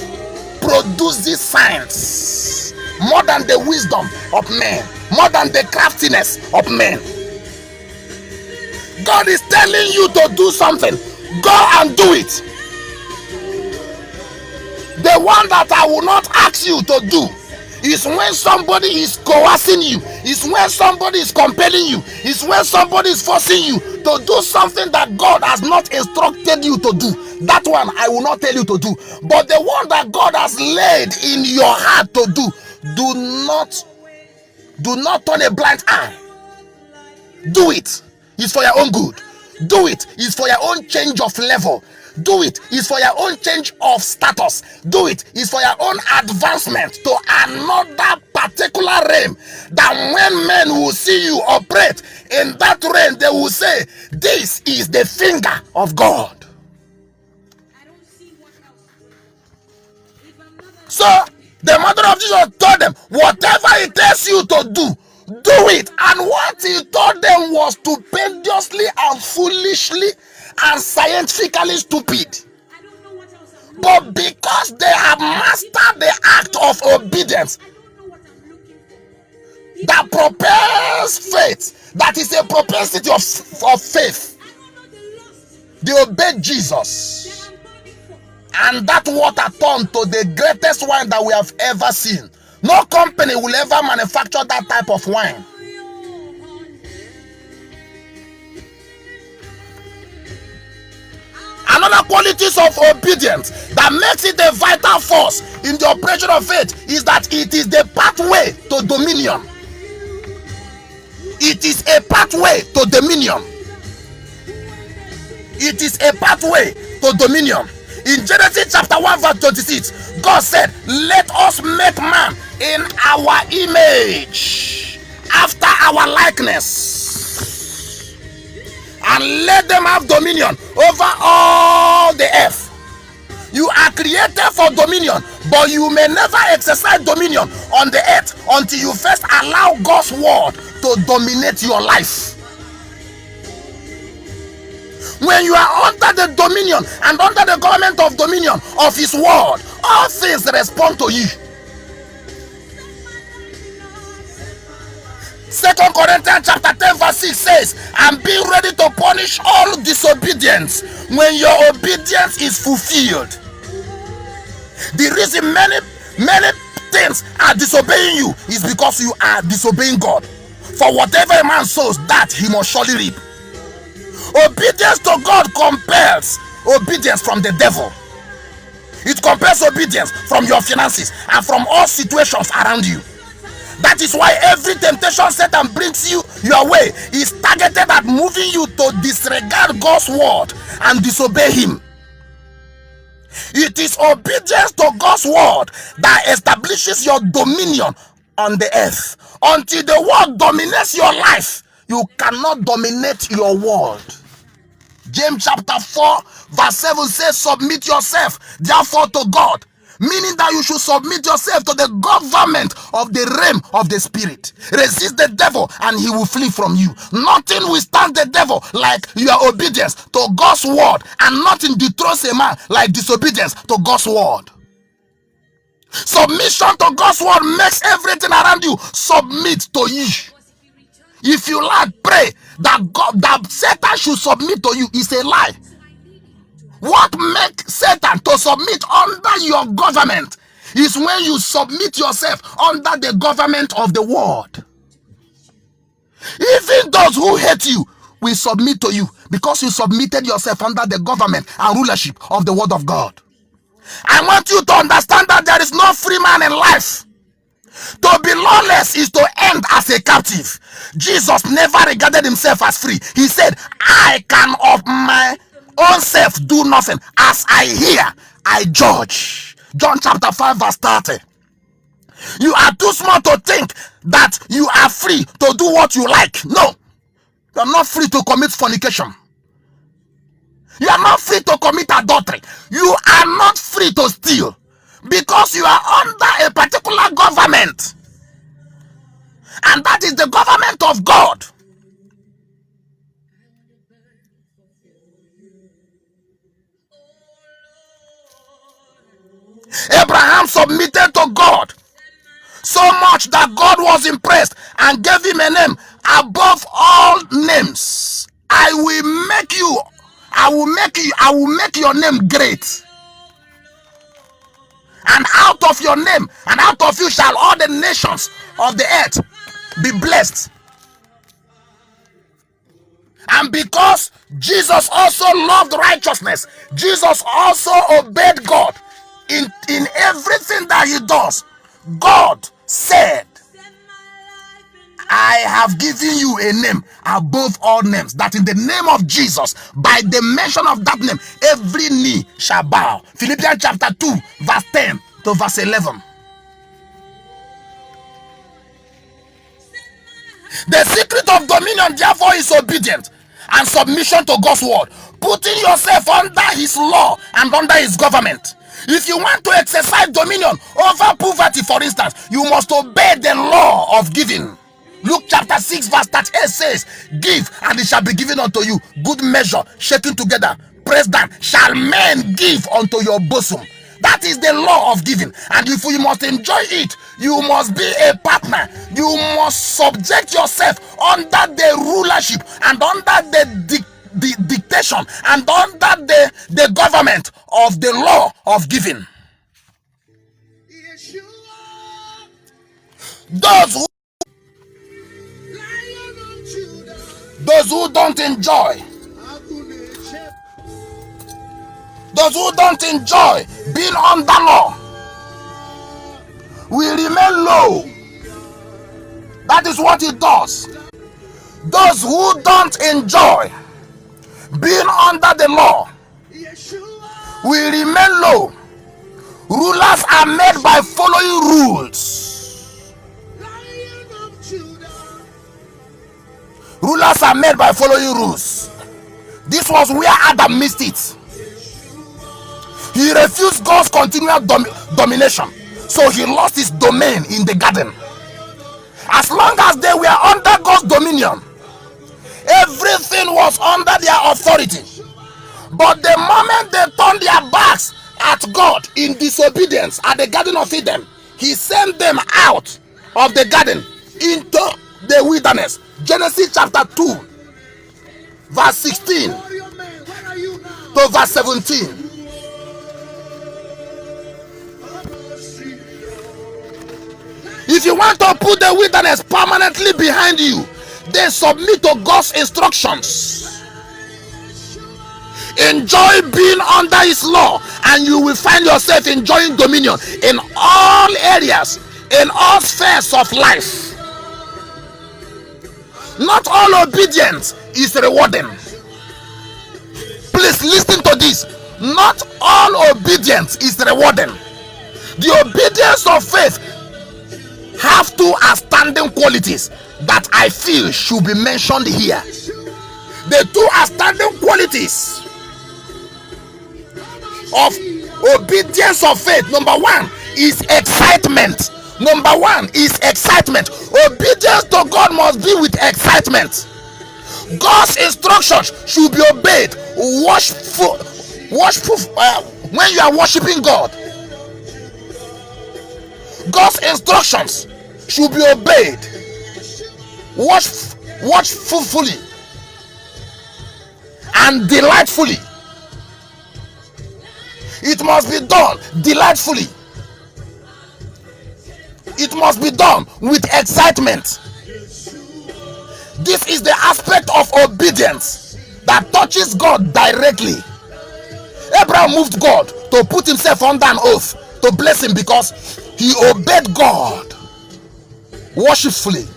produces signs more than the wisdom of men, more than the craftiness of men. God is telling you to do something. Go and do it. The one that I will not ask you to do is when somebody is coercing you, is when somebody is compelling you, is when somebody is forcing you to do something that God has not instructed you to do. That one I will not tell you to do. But the one that God has laid in your heart to do, do not turn a blind eye. Do it. It's for your own good. Do it. It's for your own change of level. Do it. It's for your own change of status. Do it. It's for your own advancement to another particular realm. That when men will see you operate in that realm, they will say, this is the finger of God. So the mother of Jesus told them, whatever it tells you to do, do it. And what he told them was stupendously and foolishly and scientifically stupid. But because they have mastered the act of obedience that propels faith, that is a propensity of faith, they obeyed Jesus. And that water turned to the greatest wine that we have ever seen. No company will ever manufacture that type of wine. Another qualities of obedience that makes it a vital force in the operation of faith is that it is the pathway to dominion. It is a pathway to dominion. It is a pathway to dominion. In Genesis chapter 1 verse 26, God said, let us make man in our image, after our likeness, and let them have dominion over all the earth. You are created for dominion, but you may never exercise dominion on the earth until you first allow God's word to dominate your life. When you are under the dominion and under the government of dominion of his word, all things respond to you. 2 Corinthians chapter 10 verse 6 says, and be ready to punish all disobedience when your obedience is fulfilled. The reason many things are disobeying you is because you are disobeying God. For whatever a man sows, that he must surely reap. Obedience to God compels obedience from the devil. It compels obedience from your finances and from all situations around you. That is why every temptation Satan brings you your way is targeted at moving you to disregard God's word and disobey him. It is obedience to God's word that establishes your dominion on the earth. Until the word dominates your life, you cannot dominate your world. James chapter 4 verse 7 says, submit yourself therefore to God, meaning that you should submit yourself to the government of the realm of the spirit. Resist the devil and he will flee from you. Nothing will stand the devil like your obedience to God's word, and nothing dethrones a man like disobedience to God's word. Submission to God's word makes everything around you submit to you. If you like, pray that Satan should submit to you is a lie. What makes Satan to submit under your government is when you submit yourself under the government of the word. Even those who hate you will submit to you because you submitted yourself under the government and rulership of the word of God. I want you to understand that there is no free man in life. To be lawless is to end as a captive. Jesus never regarded himself as free. He said, I can of my own self do nothing. As I hear, I judge. John chapter 5 verse 30. You are too small to think that you are free to do what you like. No, you are not free to commit fornication. You are not free to commit adultery. You are not free to steal, because you are under a particular government, and that is the government of God. Abraham submitted to God so much that God was impressed and gave him a name above all names. I will make your name great. And out of your name and out of you shall all the nations of the earth be blessed. And because Jesus also loved righteousness, Jesus also obeyed God in everything that he does. God said, I have given you a name above all names, that in the name of Jesus, by the mention of that name, every knee shall bow. Philippians chapter 2 verse 10 to verse 11. The secret of dominion, therefore, is obedience and submission to God's word, putting yourself under his law and under his government. If you want to exercise dominion over poverty, for instance, you must obey the law of giving. Luke chapter 6 verse 38 says, give and it shall be given unto you, good measure, shaken together, pressed down, shall men give unto your bosom. That is the law of giving. And if you must enjoy it, you must be a partner. You must subject yourself under the rulership and under the dictation and under the government of the law of giving. Those who don't enjoy being under law will remain low. That is what it does. Those who don't enjoy being under the law will remain low. Rulers are made by following rules. Rulers are made by following rules. This was where Adam missed it. He refused God's continual domination, so he lost his domain in the garden. As long as they were under God's dominion, everything was under their authority. But the moment they turned their backs at God in disobedience at the Garden of Eden, he sent them out of the garden into the wilderness. Genesis chapter 2 verse 16 to verse 17. If you want to put the wilderness permanently behind you, then submit to God's instructions. Enjoy being under his law, and you will find yourself enjoying dominion in all areas, in all spheres of life. Not all obedience is rewarding. Please listen to this. Not all obedience is rewarding. The obedience of faith have two outstanding qualities that I feel should be mentioned here. The two outstanding qualities of obedience of faith, number one is excitement. Obedience to God must be with excitement. God's instructions should be obeyed. When you are worshiping God, God's instructions should be obeyed watchfully and delightfully. It must be done delightfully. It must be done with excitement. This is the aspect of obedience that touches God directly. Abraham moved God to put himself under an oath to bless him because he obeyed God worshipfully.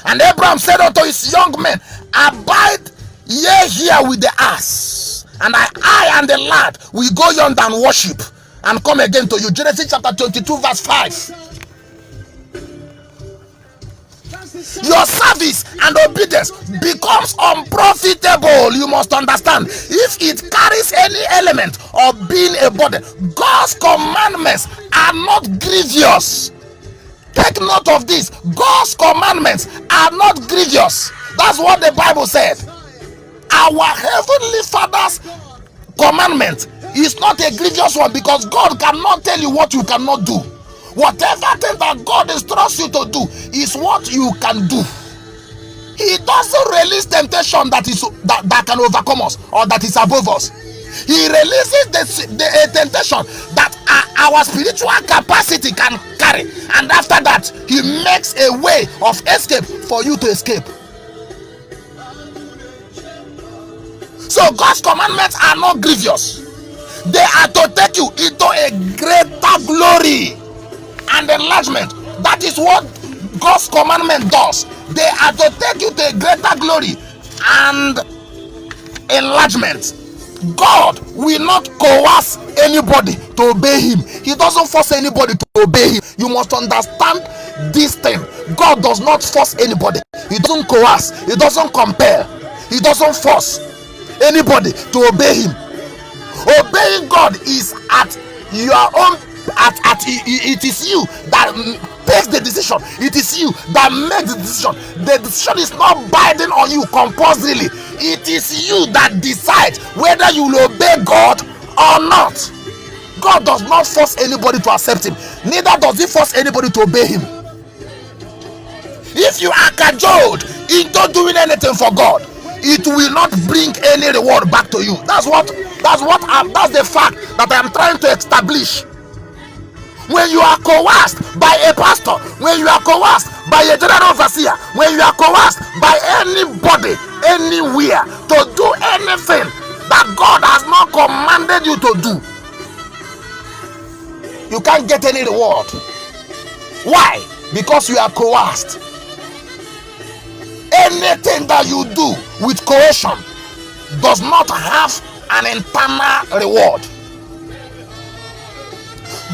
And Abraham said unto his young men, abide ye here with the ass, and I and the lad will go yonder and worship. and come again to you. Genesis chapter 22 verse 5. Your service and obedience becomes unprofitable. You must understand, if it carries any element of being a burden. God's commandments are not grievous. Take note of this. God's commandments are not grievous. That's what the Bible said. Our heavenly Father's commandment is not a grievous one, because God cannot tell you what you cannot do. Whatever thing that God instructs you to do is what you can do. He doesn't release temptation that can overcome us or that is above us. He releases the temptation that our spiritual capacity can carry, and after that he makes a way of escape for you to escape. So God's commandments are not grievous. They are to take you into a greater glory and enlargement. That is what God's commandment does. They are to take you to a greater glory and enlargement. God will not coerce anybody to obey him. He doesn't force anybody to obey him. You must understand this thing. God does not force anybody. He doesn't coerce. He doesn't compel. He doesn't force anybody to obey him. Obeying God is at your own. It is you that takes the decision. It is you that makes the decision. The decision is not binding on you compulsorily. It is you that decides whether you will obey God or not. God does not force anybody to accept him. Neither does he force anybody to obey him. If you are cajoled into doing anything for God, it will not bring any reward back to you. That's the fact that I am trying to establish. When you are coerced by a pastor, when you are coerced by a general overseer, when you are coerced by anybody, anywhere, to do anything that God has not commanded you to do, you can't get any reward. Why? Because you are coerced. Anything that you do with coercion does not have an internal reward.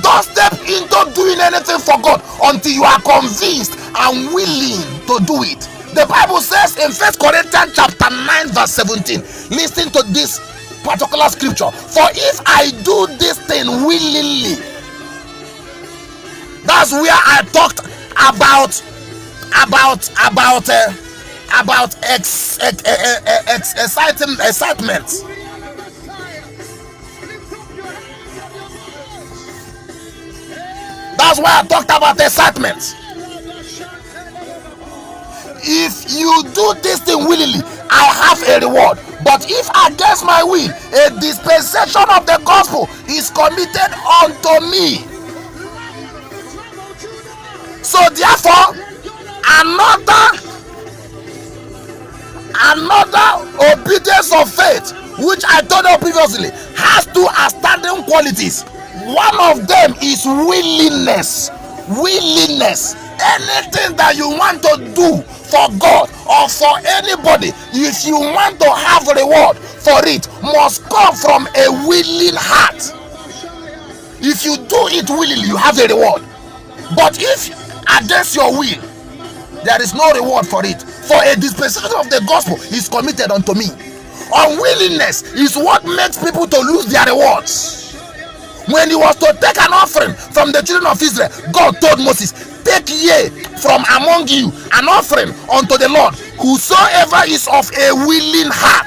Don't step into doing anything for God until you are convinced and willing to do it. The Bible says in 1 Corinthians chapter 9 verse 17, listen to this particular scripture. For if I do this thing willingly, that's where I talked about excitement. That's why I talked about excitement. If you do this thing willingly, I have a reward. But if against my will, a dispensation of the gospel is committed unto me. So therefore, another obedience of faith, which I told you previously, has two outstanding qualities. One of them is willingness. Anything that you want to do for God or for anybody, if you want to have reward for it, must come from a willing heart. If you do it willingly, you have a reward. But if against your will, there is no reward for it. For a dispensation of the gospel is committed unto me. Unwillingness is what makes people to lose their rewards. When he was to take an offering from the children of Israel, God told Moses, take ye from among you an offering unto the Lord. Whosoever is of a willing heart,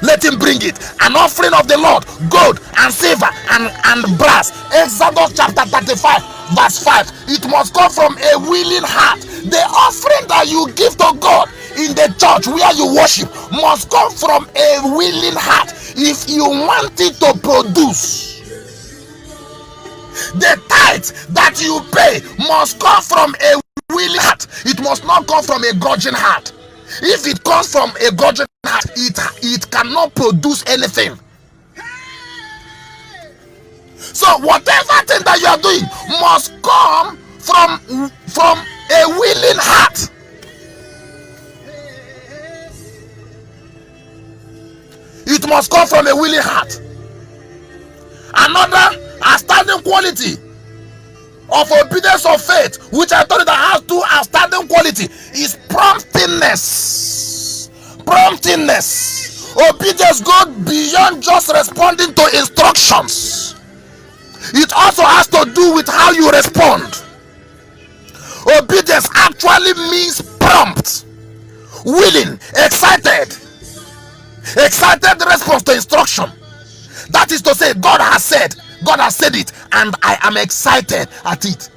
let him bring it. An offering of the Lord, gold and silver and brass. Exodus chapter 35 verse 5. It must come from a willing heart. The offering that you give to God in the church where you worship must come from a willing heart. If you want it to produce, the tithe that you pay must come from a willing heart. It must not come from a grudging heart. If it comes from a grudging heart, it cannot produce anything. So whatever thing that you are doing must come from a willing heart. It must come from a willing heart. Outstanding quality of obedience of faith, which I told you that has two outstanding quality, is promptingness. Promptingness. Obedience goes beyond just responding to instructions. It also has to do with how you respond. Obedience actually means prompt, willing, excited response to instruction. That is to say, God has said it, and I am excited at it.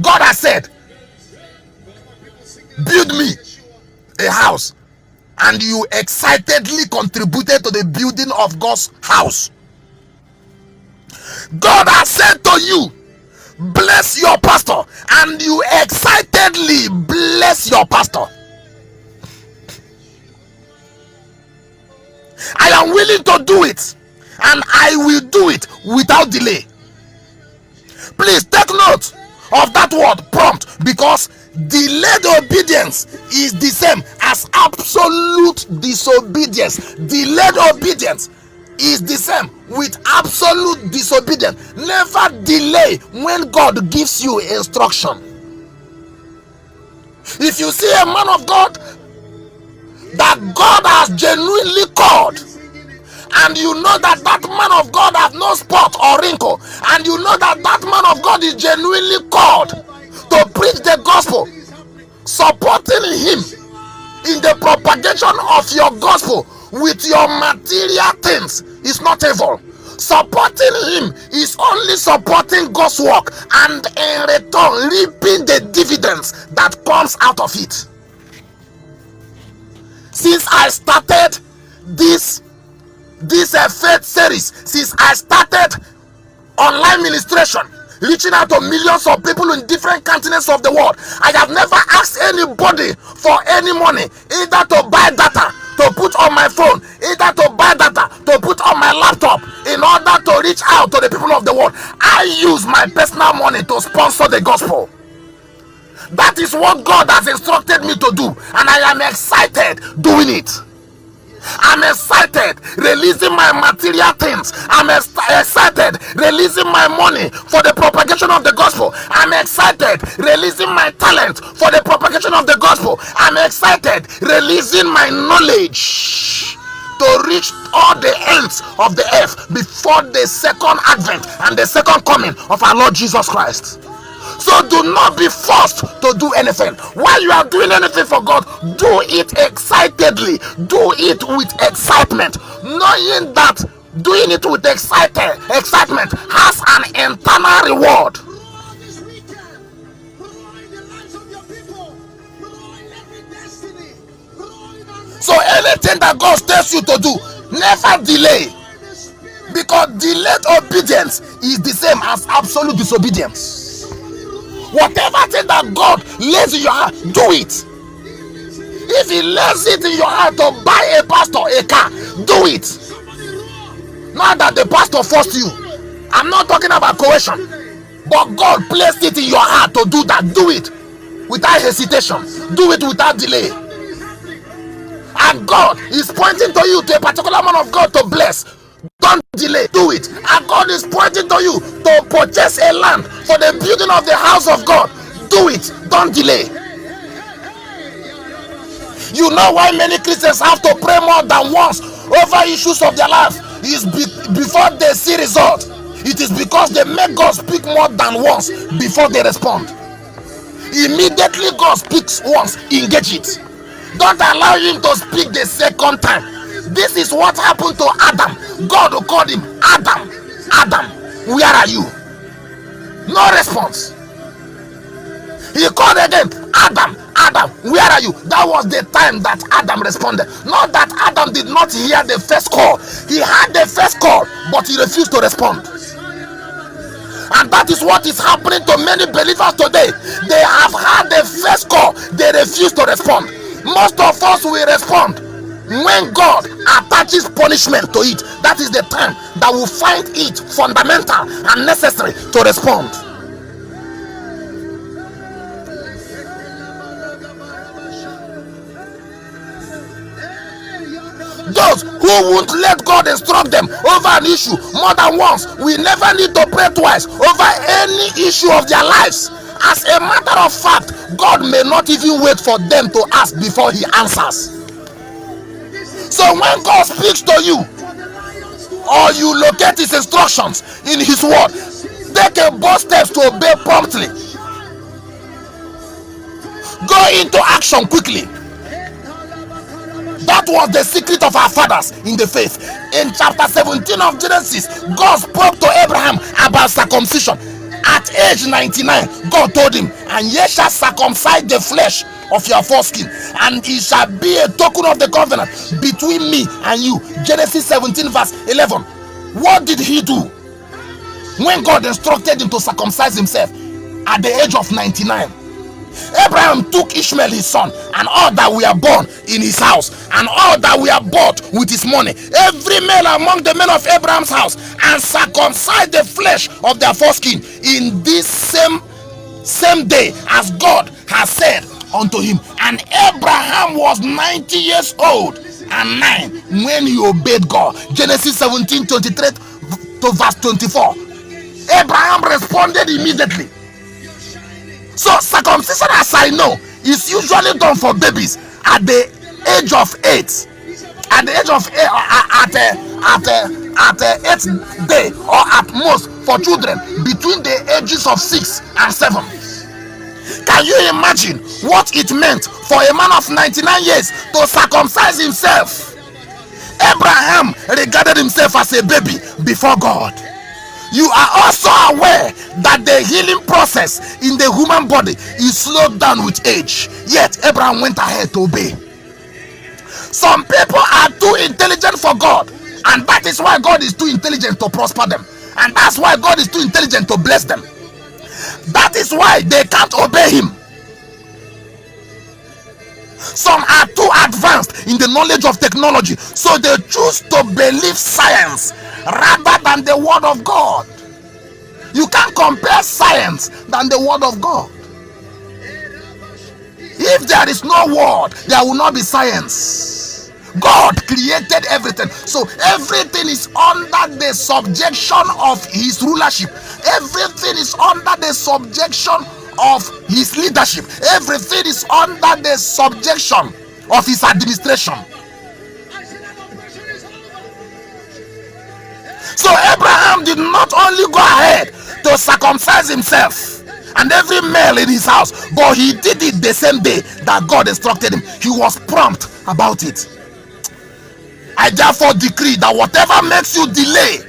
God has said, build me a house, and you excitedly contributed to the building of God's house. God has said to you, bless your pastor, and you excitedly bless your pastor. I am willing to do it, and I will do it without delay. Please take note of that word prompt, because delayed obedience is the same as absolute disobedience. Delayed obedience is the same with absolute disobedience. Never delay when God gives you instruction. If you see a man of God that God has genuinely called, and you know that that man of God has no spot or wrinkle, and you know that that man of God is genuinely called to preach the gospel, supporting him in the propagation of your gospel with your material things is not evil. Supporting him is only supporting God's work, and in return reaping the dividends that comes out of it. Since I started this faith series, since I started online ministration, reaching out to millions of people in different continents of the world, I have never asked anybody for any money, either to buy data to put on my phone, either to buy data to put on my laptop in order to reach out to the people of the world. I use my personal money to sponsor the gospel. That is what God has instructed me to do, and I am excited doing it. I'm excited releasing my material things. I'm excited releasing my money for the propagation of the gospel. I'm excited releasing my talent for the propagation of the gospel. I'm excited releasing my knowledge to reach all the ends of the earth before the second advent and the second coming of our Lord Jesus Christ. So do not be forced to do anything. While you are doing anything for God, do it excitedly. Do it with excitement, knowing that doing it with excitement has an internal reward. So anything that God tells you to do, never delay, because delayed obedience is the same as absolute disobedience. Whatever thing that God lays in your heart, do it. If he lays it in your heart to buy a pastor a car, do it. Not that the pastor forced you. I'm not talking about coercion, but God placed it in your heart to do that. Do it without hesitation. Do it without delay. And God is pointing to you, to a particular man of God to bless. Don't delay, do it. And God is pointing to you to purchase a land for the building of the house of God. Do it, don't delay. You know why many Christians have to pray more than once over issues of their life? Is before they see result. It is because they make God speak more than once before they respond. Immediately God speaks once, engage it. Don't allow him to speak the second time. This is what happened to Adam. God called him, Adam, Adam, where are you? No response. He called again, Adam, Adam, where are you? That was the time that Adam responded. Not that Adam did not hear the first call. He had the first call, but he refused to respond. And that is what is happening to many believers today. They have had the first call, they refuse to respond. Most of us will respond when God attaches punishment to it. That is the time that we find it fundamental and necessary to respond. Those who won't let God instruct them over an issue more than once will never need to pray twice over any issue of their lives. As a matter of fact, God may not even wait for them to ask before he answers. So when God speaks to you, or you locate his instructions in his word, take a bold steps to obey promptly. Go into action quickly. That was the secret of our fathers in the faith. In chapter 17 of Genesis, God spoke to Abraham about circumcision. At age 99, God told him, and ye shall circumcise the flesh of your foreskin, and it shall be a token of the covenant between me and you. Genesis 17 verse 11. What did he do when God instructed him to circumcise himself at the age of 99? Abraham took Ishmael his son, and all that were born in his house, and all that were bought with his money, every male among the men of Abraham's house, and circumcised the flesh of their foreskin in this same day, as God has said unto him. And Abraham was 90 years old and 9 when he obeyed God. Genesis 17:23 to verse 24. Abraham responded immediately. So circumcision, as I know, is usually done for babies at the age of 8. At the age of 8, at the 8th day, or at most for children between the ages of 6 and 7. Can you imagine what it meant for a man of 99 years to circumcise himself? Abraham regarded himself as a baby before God. You are also aware that the healing process in the human body is slowed down with age. Yet Abraham went ahead to obey. Some people are too intelligent for God, and that is why God is too intelligent to prosper them, and that's why God is too intelligent to bless them. That is why they can't obey him. Some are too advanced in the knowledge of technology, so they choose to believe science rather than the word of God. You can't compare science than the word of God. If there is no word, there will not be science. God created everything, so everything is under the subjection of his rulership. Everything is under the subjection of his leadership. Everything is under the subjection of his administration. So Abraham did not only go ahead to circumcise himself and every male in his house, but he did it the same day that God instructed him. He was prompt about it. I therefore decree that whatever makes you delay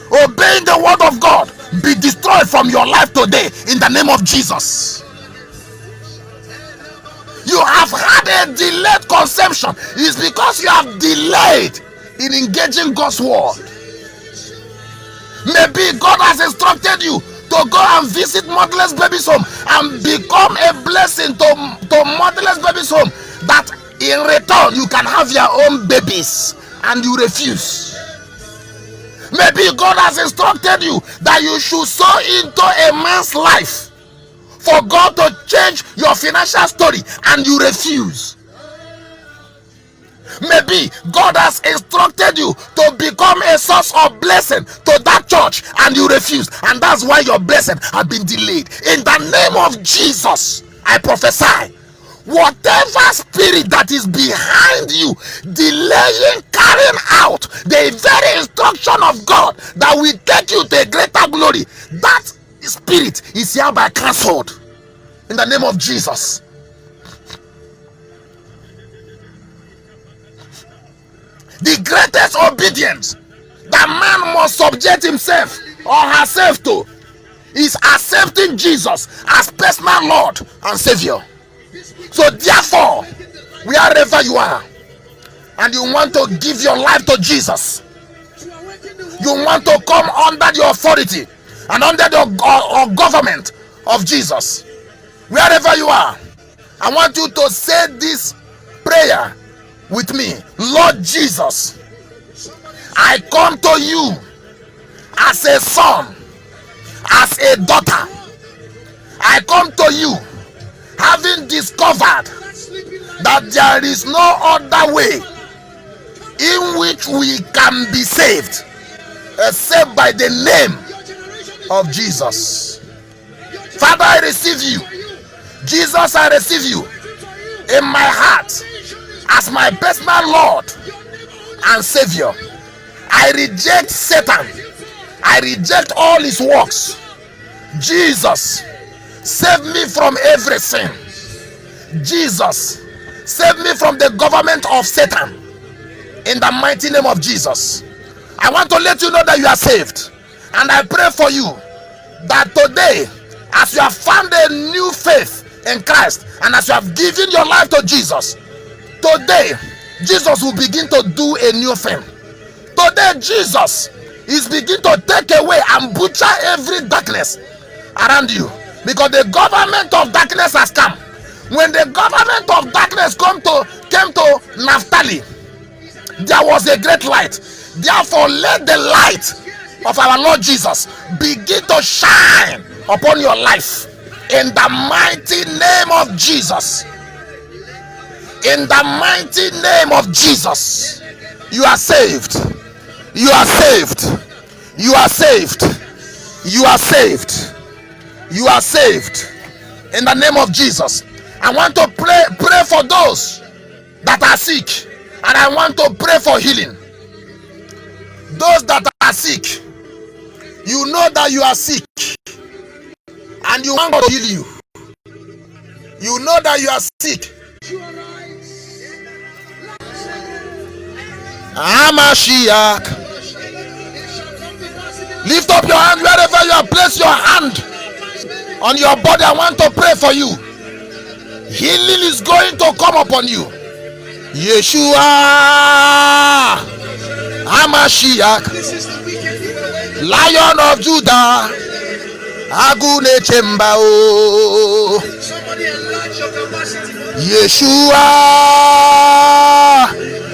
obeying the word of God be destroyed from your life today in the name of Jesus. You have had a delayed conception. It's because you have delayed in engaging God's word. Maybe God has instructed you to go and visit motherless babies home and become a blessing to motherless babies home, that in return you can have your own babies, and you refuse. Maybe God has instructed you that you should sow into a man's life for God to change your financial story, and you refuse. Maybe God has instructed you to become a source of blessing to that church, and you refuse, and that's why your blessing has been delayed. In the name of Jesus, I prophesy, whatever spirit that is behind you delaying carrying out the very instruction of God that will take you to a greater glory, that spirit is hereby cancelled in the name of Jesus. The greatest obedience that man must subject himself or herself to is accepting Jesus as personal Lord and Savior. So therefore, wherever you are and you want to give your life to Jesus, you want to come under the authority and under the government of Jesus, wherever you are, I want you to say this prayer with me. Lord Jesus, I come to you as a son, as a daughter. I come to you having discovered that there is no other way in which we can be saved, except by the name of Jesus. Father, I receive you. Jesus, I receive you in my heart as my personal Lord and Savior. I reject Satan. I reject all his works. Jesus, save me from every sin. Jesus, save me from the government of Satan. In the mighty name of Jesus. I want to let you know that you are saved. And I pray for you that today, as you have found a new faith in Christ, and as you have given your life to Jesus, today Jesus will begin to do a new thing. Today Jesus is beginning to take away and butcher every darkness around you, because the government of darkness has come. When the government of darkness came to Naphtali, there was a great light. Therefore, let the light of our Lord Jesus begin to shine upon your life in the mighty name of Jesus. In the mighty name of Jesus, you are saved. You are saved. You are saved. You are saved. You are saved. In the name of Jesus. I want to pray for those that are sick, and I want to pray for healing. Those that are sick, you know that you are sick, and you want God to heal you. You know that you are sick. Amashiach. Lift up your hand wherever you are. Place your hand on your body. I want to pray for you. Healing is going to come upon you. Yeshua Amashiach, Lion of Judah, Agune Chembao. Yeshua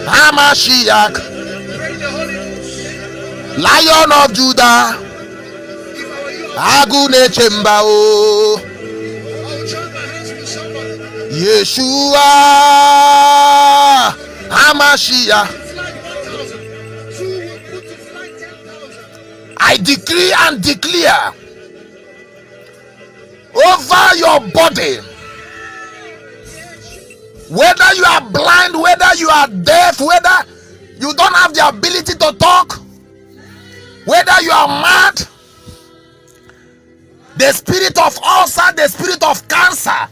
Amashiach, Lion of Judah, Agune Chembao. Yeshua Hamashiach. I decree and declare over your body, whether you are blind, whether you are deaf, whether you don't have the ability to talk, whether you are mad, the spirit of ulcer, the spirit of cancer,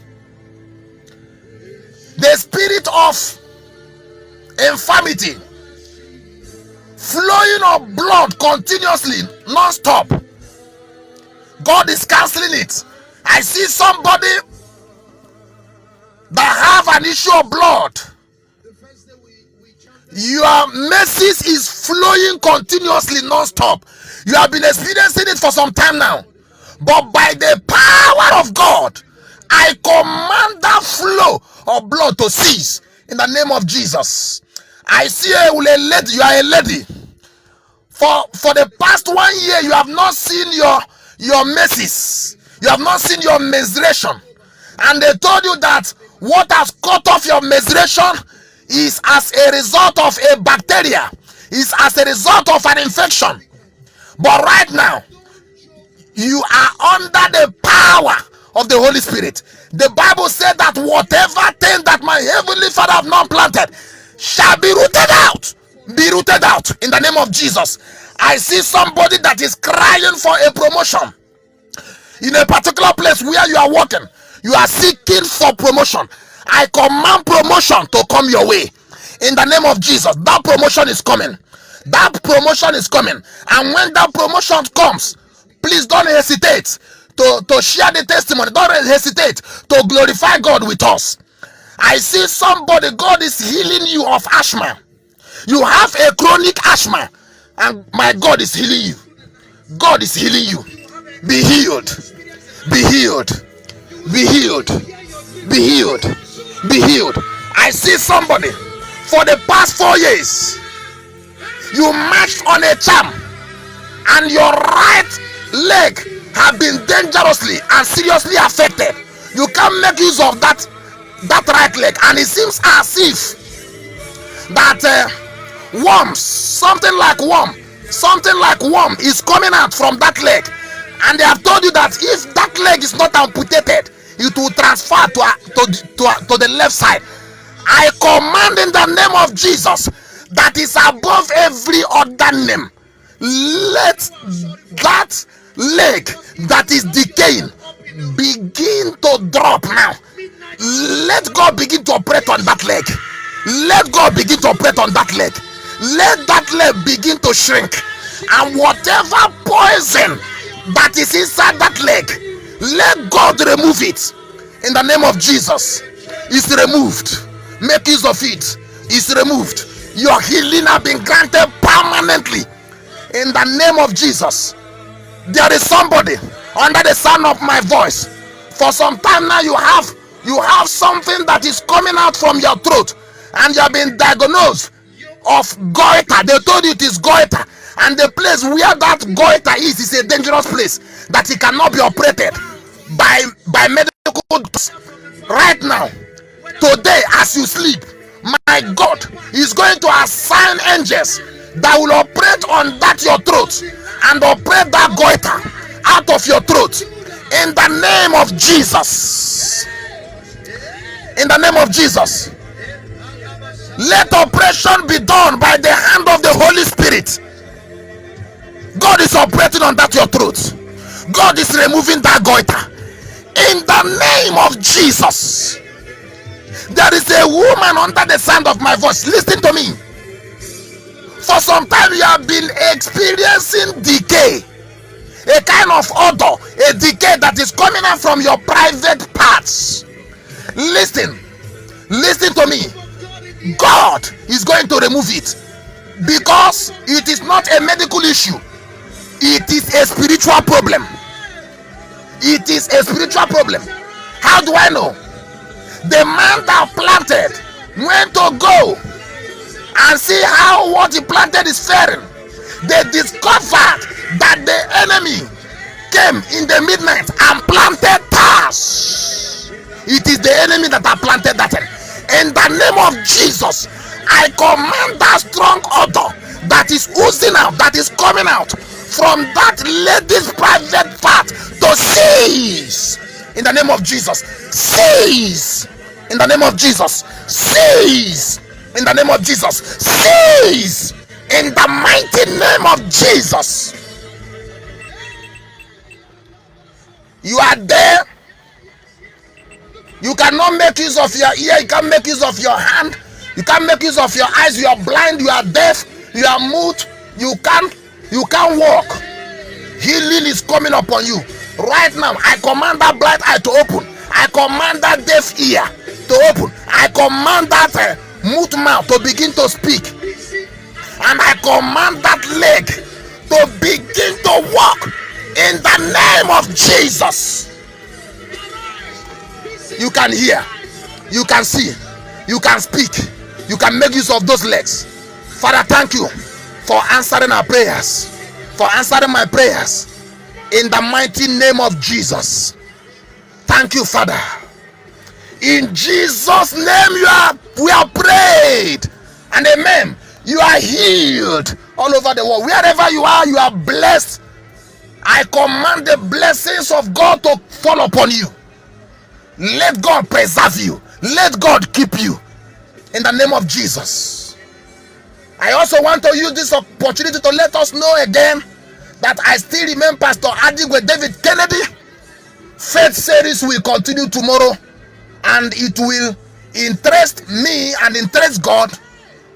the spirit of infirmity, flowing of blood continuously, non-stop, God is canceling it. I see somebody that have an issue of blood. Your messes is flowing continuously, non-stop. You have been experiencing it for some time now, but by the power of God, I command that flow of blood to cease in the name of Jesus. I see a lady. You are a lady. For the past 1 year, you have not seen your menses. You have not seen your menstruation, and they told you that what has cut off your menstruation is as a result of a bacteria, is as a result of an infection. But right now, you are under the power of the Holy Spirit. The Bible said that whatever thing that my heavenly Father have not planted shall be rooted out. Be rooted out in the name of Jesus. I see somebody that is crying for a promotion in a particular place where you are working. You are seeking for promotion. I command promotion to come your way in the name of Jesus. That promotion is coming. That promotion is coming. And when that promotion comes, please don't hesitate to share the testimony. Don't hesitate to glorify God with us. I see somebody, God is healing you of asthma. You have a chronic asthma, and my God is healing you. God is healing you. Be healed. Be healed. Be healed. Be healed. Be healed. I see somebody, for the past 4 years, you marched on a charm, and your right leg have been dangerously and seriously affected. You can't make use of that right leg, and it seems as if that Worms, something like worm is coming out from that leg, and they have told you that if that leg is not amputated, it will transfer to the left side. I command in the name of Jesus, that is above every other name, let that leg that is decaying begin to drop now. Let God begin to operate on that leg. Let God begin to operate on that leg. Let that leg begin to shrink, and whatever poison that is inside that leg, let God remove it in the name of Jesus. It's removed. Make use of it. It's removed. Your healing has been granted permanently in the name of Jesus. There is somebody under the sound of my voice. For some time now, you have something that is coming out from your throat, and you have been diagnosed of goiter. They told you it is goiter, and the place where that goiter is a dangerous place, that it cannot be operated by medical doctors. Right now, today, as you sleep, my God is going to assign angels that will operate on that your throat and operate that goiter out of your throat in the name of Jesus. In the name of Jesus, let operation be done by the hand of the Holy Spirit. God is operating on that your throat. God is removing that goiter in the name of Jesus. There is a woman under the sound of my voice. Listen to me. For some time you have been experiencing decay, a kind of odor, a decay that is coming out from your private parts. Listen to me. God is going to remove it, because it is not a medical issue. It is a spiritual problem. It is a spiritual problem. How do I know? The man that planted went to go and see how what he planted is faring. They discovered that the enemy came in the midnight and planted tares. It is the enemy that have planted that. In the name of Jesus, I command that strong odor that is oozing out, that is coming out from that lady's private part, to cease. In the name of Jesus, cease. In the name of Jesus, cease. In the name of Jesus, cease. In the mighty name of Jesus. You are there. You cannot make use of your ear. You can't make use of your hand. You can't make use of your eyes. You are blind. You are deaf. You are mute. You can't walk. Healing is coming upon you right now. I command that blind eye to open. I command that deaf ear to open. I command that mute mouth to begin to speak, and I command that leg to begin to walk in the name of Jesus. You can hear, you can see, you can speak, you can make use of those legs. Father, thank you for answering our prayers, for answering my prayers in the mighty name of Jesus. Thank you, Father. In Jesus' name we are prayed, and amen. You are healed all over the world. Wherever you are blessed. I command the blessings of God to fall upon you. Let God preserve you. Let God keep you in the name of Jesus. I also want to use this opportunity to let us know again that I still remain Pastor Adigwe David Kennedy. Faith series will continue tomorrow, and it will interest me and interest God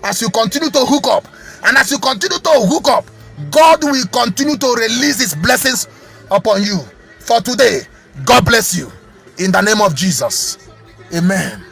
as you continue to hook up. And as you continue to hook up, God will continue to release his blessings upon you. For today, God bless you in the name of Jesus. Amen.